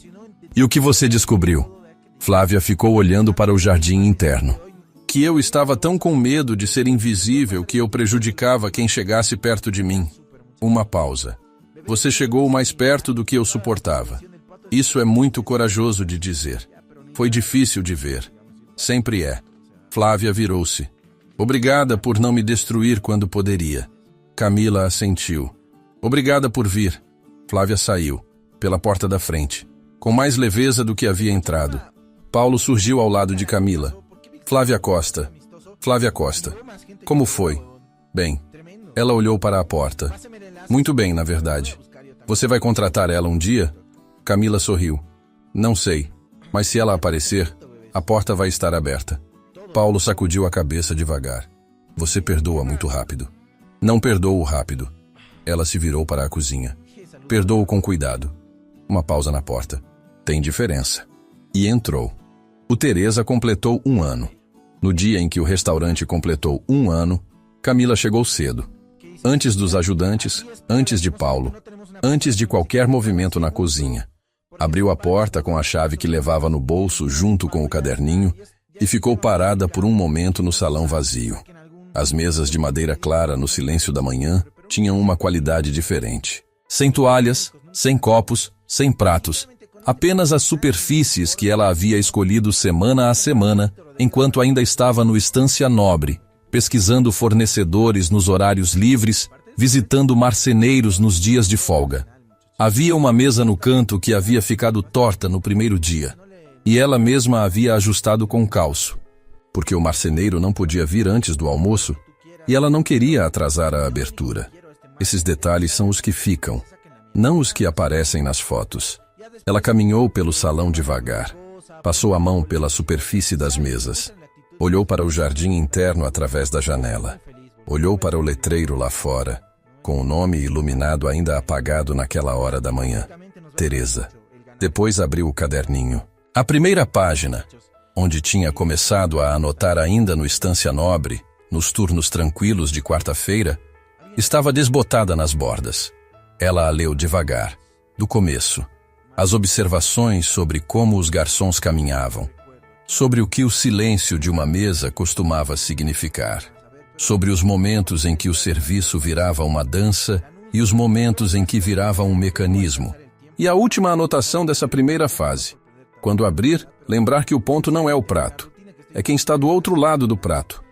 E o que você descobriu? Flávia ficou olhando para o jardim interno. Que eu estava tão com medo de ser invisível que eu prejudicava quem chegasse perto de mim. Uma pausa. Você chegou mais perto do que eu suportava. Isso é muito corajoso de dizer. Foi difícil de ver. Sempre é. Flávia virou-se. Obrigada por não me destruir quando poderia. Camila assentiu. Obrigada por vir. Flávia saiu, pela porta da frente, com mais leveza do que havia entrado. Paulo surgiu ao lado de Camila. Flávia Costa. Flávia Costa. Como foi? Bem. Ela olhou para a porta. Muito bem, na verdade. Você vai contratar ela um dia? Camila sorriu. Não sei, mas se ela aparecer, a porta vai estar aberta. Paulo sacudiu a cabeça devagar. Você perdoa muito rápido. Não perdoo rápido. Ela se virou para a cozinha. Perdoo com cuidado. Uma pausa na porta. Tem diferença. E entrou. O Teresa completou 1 ano. No dia em que o restaurante completou 1 ano, Camila chegou cedo. Antes dos ajudantes, antes de Paulo, antes de qualquer movimento na cozinha. Abriu a porta com a chave que levava no bolso junto com o caderninho e ficou parada por um momento no salão vazio. As mesas de madeira clara no silêncio da manhã tinham uma qualidade diferente. Sem toalhas, sem copos, sem pratos. Apenas as superfícies que ela havia escolhido semana a semana, enquanto ainda estava no Estância Nobre, pesquisando fornecedores nos horários livres, visitando marceneiros nos dias de folga. Havia uma mesa no canto que havia ficado torta no primeiro dia, e ela mesma havia ajustado com calço, porque o marceneiro não podia vir antes do almoço, e ela não queria atrasar a abertura. Esses detalhes são os que ficam, não os que aparecem nas fotos. Ela caminhou pelo salão devagar, passou a mão pela superfície das mesas, olhou para o jardim interno através da janela, olhou para o letreiro lá fora, com o nome iluminado ainda apagado naquela hora da manhã. Teresa. Depois abriu o caderninho. A primeira página, onde tinha começado a anotar ainda no Estância Nobre, nos turnos tranquilos de quarta-feira, estava desbotada nas bordas. Ela a leu devagar, do começo. As observações sobre como os garçons caminhavam, sobre o que o silêncio de uma mesa costumava significar, sobre os momentos em que o serviço virava uma dança e os momentos em que virava um mecanismo. E a última anotação dessa primeira fase. Quando abrir, lembrar que o ponto não é o prato. É quem está do outro lado do prato.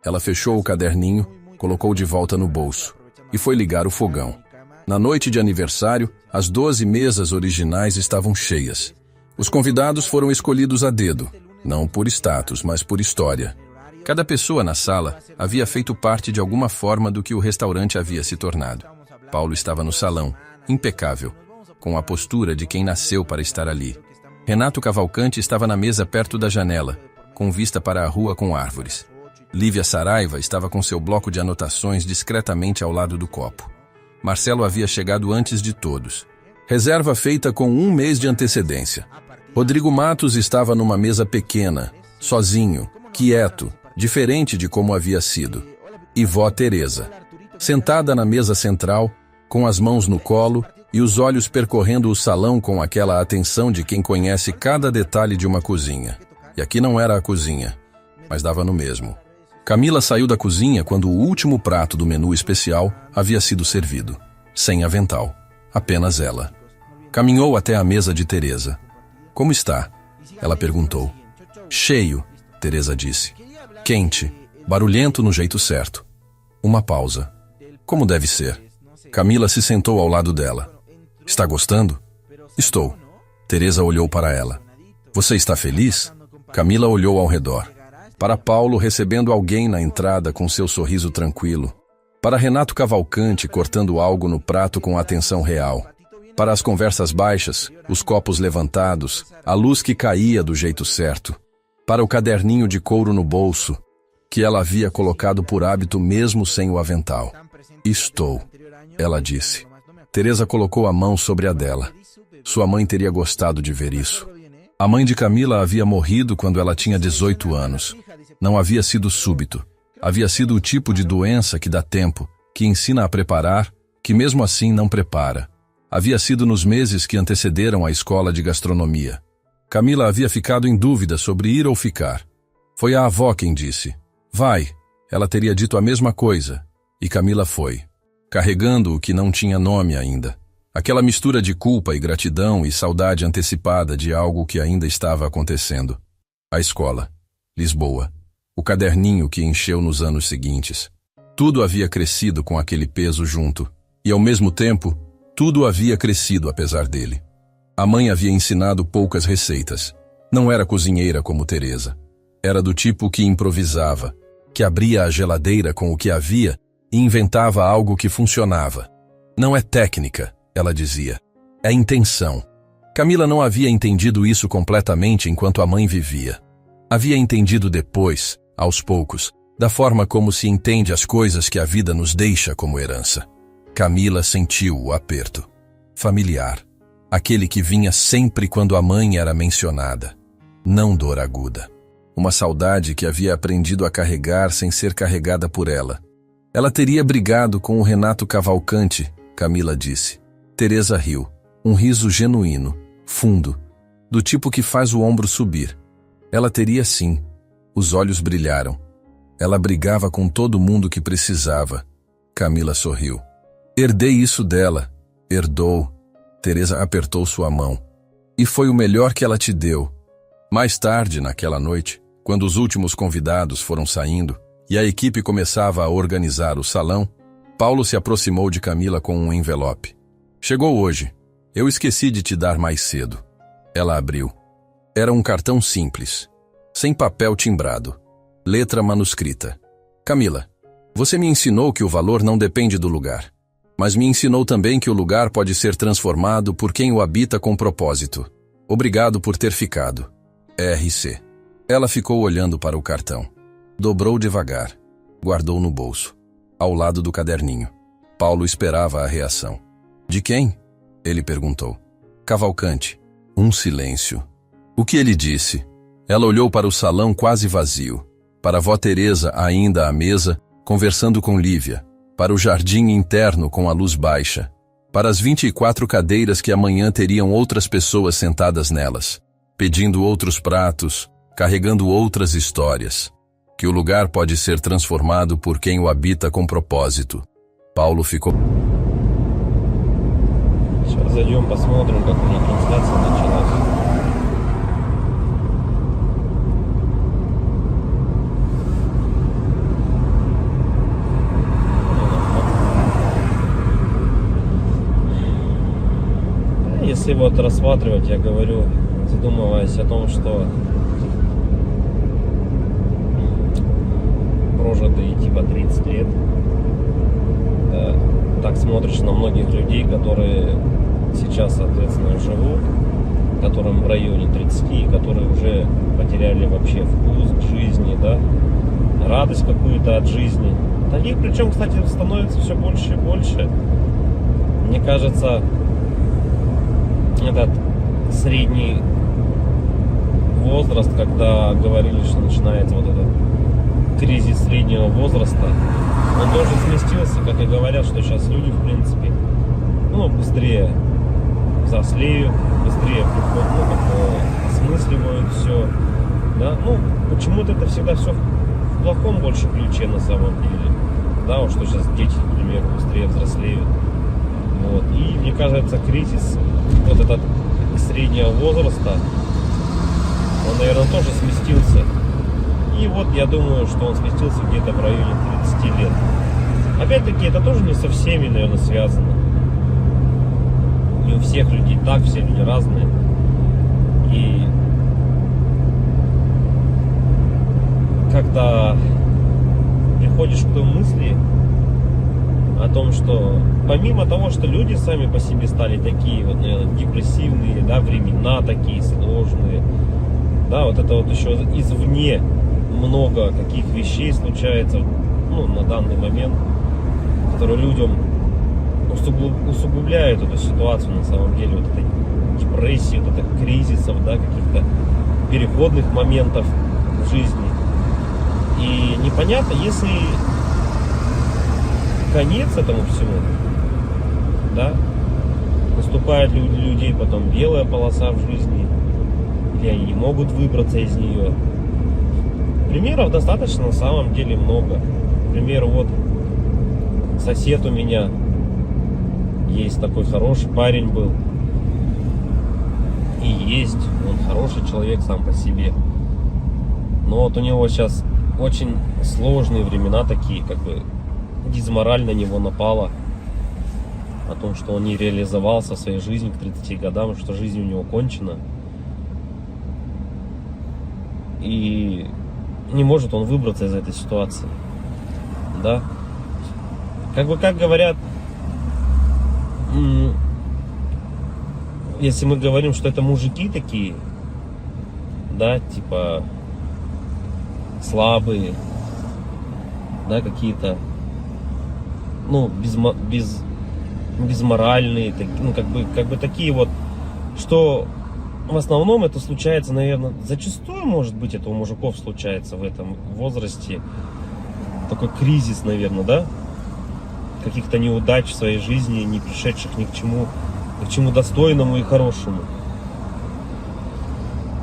Ela fechou o caderninho, colocou de volta no bolso e foi ligar o fogão. Na noite de aniversário, as 12 mesas originais estavam cheias. Os convidados foram escolhidos a dedo, não por status, mas por história. Cada pessoa na sala havia feito parte de alguma forma do que o restaurante havia se tornado. Paulo estava no salão, impecável, com a postura de quem nasceu para estar ali. Renato Cavalcante estava na mesa perto da janela, com vista para a rua com árvores. Lívia Saraiva estava com seu bloco de anotações discretamente ao lado do copo. Marcelo havia chegado antes de todos. Reserva feita com 1 mês de antecedência. Rodrigo Matos estava numa mesa pequena, sozinho, quieto, diferente de como havia sido. E vó Teresa, sentada na mesa central, com as mãos no colo e os olhos percorrendo o salão com aquela atenção de quem conhece cada detalhe de uma cozinha. E aqui não era a cozinha, mas dava no mesmo. Camila saiu da cozinha quando o último prato do menu especial havia sido servido. Sem avental. Apenas ela. Caminhou até a mesa de Teresa. Como está? Ela perguntou. Cheio, Teresa disse. Quente, barulhento no jeito certo. Uma pausa. Como deve ser? Camila se sentou ao lado dela. Está gostando? Estou. Teresa olhou para ela. Você está feliz? Camila olhou ao redor. Para Paulo recebendo alguém na entrada com seu sorriso tranquilo. Para Renato Cavalcante cortando algo no prato com atenção real. Para as conversas baixas, os copos levantados, a luz que caía do jeito certo. Para o caderninho de couro no bolso, que ela havia colocado por hábito mesmo sem o avental. Estou, ela disse. Teresa colocou a mão sobre a dela. Sua mãe teria gostado de ver isso. A mãe de Camila havia morrido quando ela tinha 18 anos. Não havia sido súbito. Havia sido o tipo de doença que dá tempo, que ensina a preparar, que mesmo assim não prepara. Havia sido nos meses que antecederam a escola de gastronomia. Camila havia ficado em dúvida sobre ir ou ficar. Foi a avó quem disse. Vai. Ela teria dito a mesma coisa. E Camila foi, carregando o que não tinha nome ainda. Aquela mistura de culpa e gratidão e saudade antecipada de algo que ainda estava acontecendo. A escola, Lisboa, o caderninho que encheu nos anos seguintes. Tudo havia crescido com aquele peso junto, e ao mesmo tempo, tudo havia crescido apesar dele. A mãe havia ensinado poucas receitas. Não era cozinheira como Teresa. Era do tipo que improvisava, que abria a geladeira com o que havia e inventava algo que funcionava. Não é técnica, ela dizia. É intenção. Camila não havia entendido isso completamente enquanto a mãe vivia. Havia entendido depois, aos poucos, da forma como se entende as coisas que a vida nos deixa como herança. Camila sentiu o aperto. Familiar. Aquele que vinha sempre quando a mãe era mencionada. Não dor aguda. Uma saudade que havia aprendido a carregar sem ser carregada por ela. Ela teria brigado com o Renato Cavalcante, Camila disse. Teresa riu. Um riso genuíno, fundo, do tipo que faz o ombro subir. Ela teria sim. Os olhos brilharam. Ela brigava com todo mundo que precisava. Camila sorriu. Herdei isso dela. Herdou. Teresa apertou sua mão. E foi o melhor que ela te deu. Mais tarde, naquela noite, quando os últimos convidados foram saindo e a equipe começava a organizar o salão, Paulo se aproximou de Camila com um envelope. Chegou hoje. Eu esqueci de te dar mais cedo. Ela abriu. Era um cartão simples, sem papel timbrado, letra manuscrita. Camila, você me ensinou que o valor não depende do lugar, mas me ensinou também que o lugar pode ser transformado por quem o habita com propósito. Obrigado por ter ficado. RC. Ela ficou olhando para o cartão. Dobrou devagar. Guardou no bolso, ao lado do caderninho. Paulo esperava a reação. De quem? Ele perguntou. Cavalcante. Um silêncio. O que ele disse? Ela olhou para o salão quase vazio, para a vó Teresa ainda à mesa, conversando com Lívia, para o jardim interno com a luz baixa, para as 24 cadeiras que amanhã teriam outras pessoas sentadas nelas, pedindo outros pratos, carregando outras histórias. Que o lugar pode ser transformado por quem o habita com propósito. Paulo ficou... Сейчас зайдем, посмотрим, как у них трансляция началась. Если вот рассматривать, я говорю, задумываясь о том, что прожитые типа 30 лет, так смотришь на многих людей, которые сейчас, соответственно, живут, которым в районе 30, которые уже потеряли вообще вкус к жизни, да, радость какую-то от жизни. Таких, причем, кстати, становится все больше и больше. Мне кажется, этот средний возраст, когда говорили, что начинается вот этот кризис среднего возраста, он тоже сместился, как и говорят, что сейчас люди, в принципе, быстрее взрослеют, быстрее осмысливают все, да, почему-то это всегда все в плохом больше ключе на самом деле, да, вот что сейчас дети, к примеру, быстрее взрослеют, вот, и мне кажется, кризис вот этот среднего возраста, он, наверное, тоже сместился. И вот я думаю, что он сместился где-то в районе 30 лет. Опять-таки, это тоже не со всеми, наверное, связано. Не у всех людей так, все люди разные. И когда приходишь к той мысли о том, что помимо того, что люди сами по себе стали такие вот, наверное, депрессивные, да, времена такие сложные, да, вот это вот еще извне много каких вещей случается, на данный момент, которые людям усугубляют эту ситуацию на самом деле, вот этой депрессии, вот этих кризисов, да, каких-то переходных моментов в жизни. И непонятно, если конец этому всему, да, наступает для людей потом белая полоса в жизни, или они не могут выбраться из нее. Примеров достаточно на самом деле много. К примеру, вот сосед у меня есть такой хороший парень был. И есть, он хороший человек сам по себе. Но вот у него сейчас очень сложные времена такие, как бы дизмораль на него напала. О том, что он не реализовался в своей жизни к 30 годам, что жизнь у него кончена. И не может он выбраться из этой ситуации. Да? Как говорят, если мы говорим, что это мужики такие, да, типа слабые, да, какие-то, ну, безморальные, ну, как бы такие вот, что в основном это случается, наверное, зачастую, может быть, это у мужиков случается в этом возрасте, такой кризис, наверное, да, каких-то неудач в своей жизни, не пришедших ни к чему достойному и хорошему.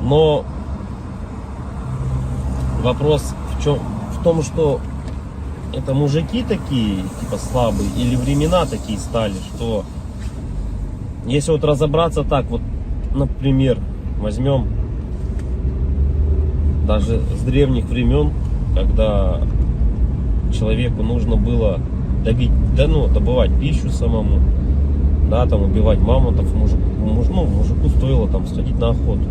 Но вопрос в том, что это мужики такие, типа слабые, или времена такие стали, что если вот разобраться так, вот, например, возьмем даже с древних времен, когда человеку нужно было добывать пищу самому, да, там убивать мамонтов, мужику стоило там сходить на охоту.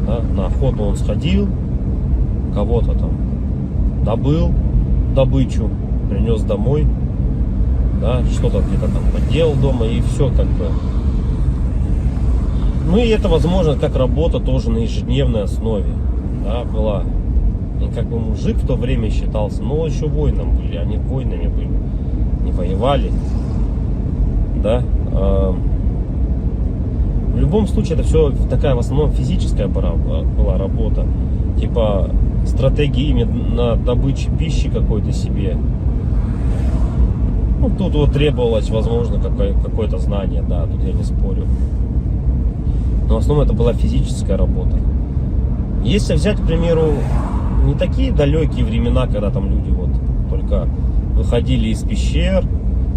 Да, на охоту он сходил, кого-то там добыл добычу, принес домой, да, что-то где-то там поделал дома, и все как бы. Ну и это, возможно, как работа тоже на ежедневной основе, да, была. И как бы мужик в то время считался, но еще воином были, они воинами были, не воевали, да. В любом случае это все такая в основном физическая была работа, типа стратегии именно добычи пищи какой-то себе. Ну, тут вот требовалось, возможно, какое-то знание, да, тут я не спорю. Но в основном это была физическая работа. Если взять, к примеру, не такие далекие времена, когда там люди вот только выходили из пещер,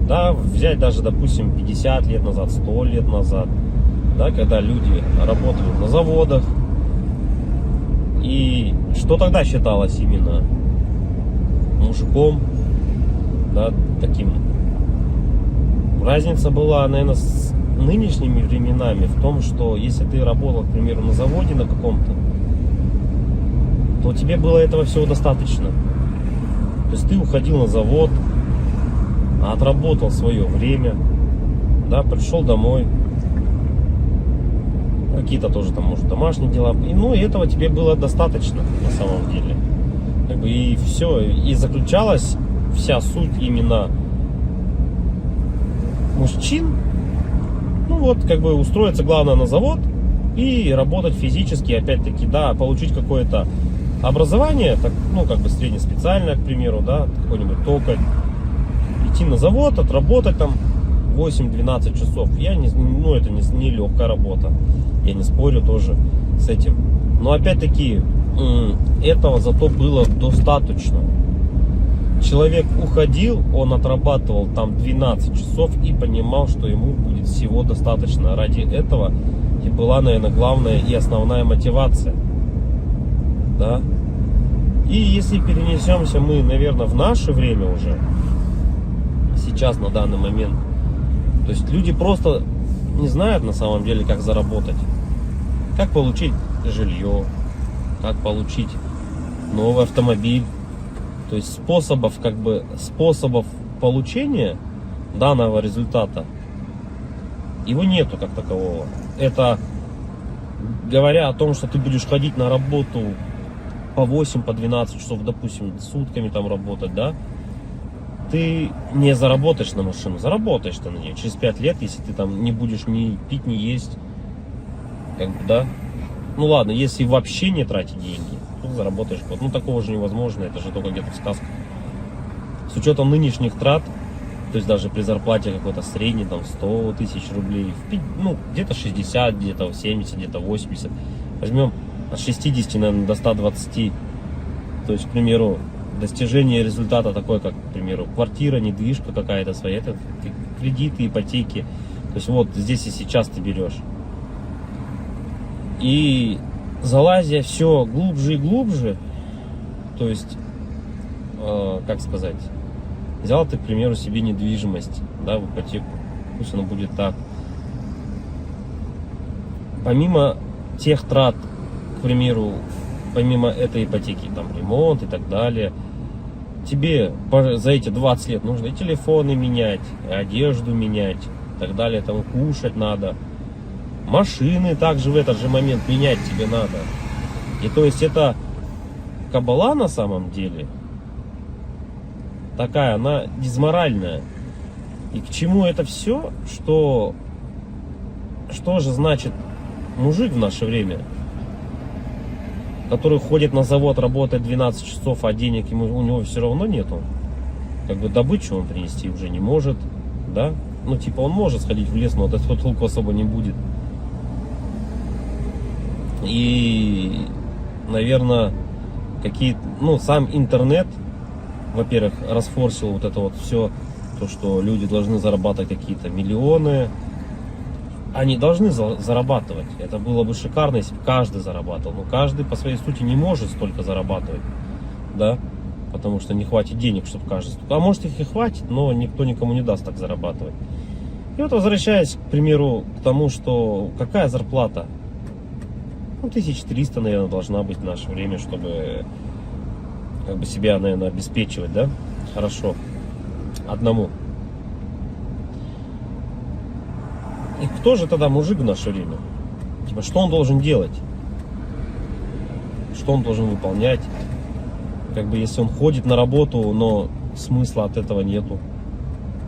да, взять даже, допустим, 50 лет назад, 100 лет назад, да, когда люди работали на заводах, и что тогда считалось именно мужиком, да, таким. Разница была, наверное, с нынешними временами в том, что если ты работал, к примеру, на заводе на каком-то, то тебе было этого всего достаточно. То есть ты уходил на завод, отработал свое время, да, пришел домой, какие-то тоже там, может, домашние дела, и, ну, и этого тебе было достаточно на самом деле. Как бы и все, и заключалась вся суть именно мужчин, ну вот, как бы устроиться главное на завод и работать физически, опять-таки, да, получить какое-то образование, так, ну, как бы среднеспециальное, к примеру, да, какой-нибудь токарь, идти на завод, отработать там 8-12 часов. Ну, это не легкая работа, я не спорю тоже с этим. Но опять-таки, этого зато было достаточно. Человек уходил, он отрабатывал там 12 часов и понимал, что ему будет всего достаточно. Ради этого и была, наверное, главная и основная мотивация. Да? И если перенесемся мы, наверное, в наше время уже, сейчас, на данный момент, то есть люди просто не знают на самом деле, как заработать, как получить жилье, как получить новый автомобиль. То есть способов получения данного результата его нету как такового. Это говоря о том, что ты будешь ходить на работу по 8, по 12 часов, допустим, сутками там работать, да, ты не заработаешь на машину, заработаешь ты на нее через 5 лет, если ты там не будешь ни пить, ни есть, как бы, да. Ну ладно, если вообще не тратить деньги, то заработаешь год. Ну такого же невозможно, это же только где-то в сказках. С учетом нынешних трат, то есть даже при зарплате какой-то средней, там 100 тысяч рублей, ну где-то 60, где-то 70, где-то 80, возьмем от 60, наверное, до 120, то есть, к примеру, достижение результата такой, как, к примеру, квартира, недвижка какая-то своя, это кредиты, ипотеки. То есть вот здесь и сейчас ты берешь. И залазя все глубже и глубже, то есть, как сказать, взял ты, к примеру, себе недвижимость, да, в ипотеку, пусть оно будет так. Помимо тех трат, к примеру, помимо этой ипотеки, там ремонт и так далее, тебе за эти 20 лет нужно и телефоны менять, и одежду менять, и так далее, там кушать надо. Машины также в этот же момент менять тебе надо. И то есть это кабала на самом деле такая, она дизморальная. И к чему это все? Что же значит мужик в наше время, который ходит на завод, работает 12 часов, а денег у него все равно нету. Как бы добычу он принести уже не может, да? Ну типа он может сходить в лес, но от этого толку особо не будет. И, наверное, сам интернет, во-первых, расфорсил вот это вот все, то, что люди должны зарабатывать какие-то миллионы. Они должны зарабатывать. Это было бы шикарно, если бы каждый зарабатывал. Но каждый по своей сути не может столько зарабатывать, да, потому что не хватит денег, чтобы каждый. А может их и хватит, но никто никому не даст так зарабатывать. И вот возвращаясь, к примеру, к тому, что какая зарплата? 1300, наверное, должна быть в наше время, чтобы как бы себя, наверное, обеспечивать, да, хорошо, одному. И кто же тогда мужик в наше время? Типа, что он должен делать? Что он должен выполнять? Как бы, если он ходит на работу, но смысла от этого нету.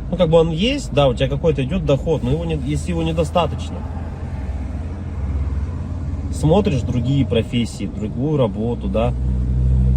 Ну, как бы он есть, да, у тебя какой-то идет доход, но если его недостаточно. Смотришь другие профессии, другую работу, да,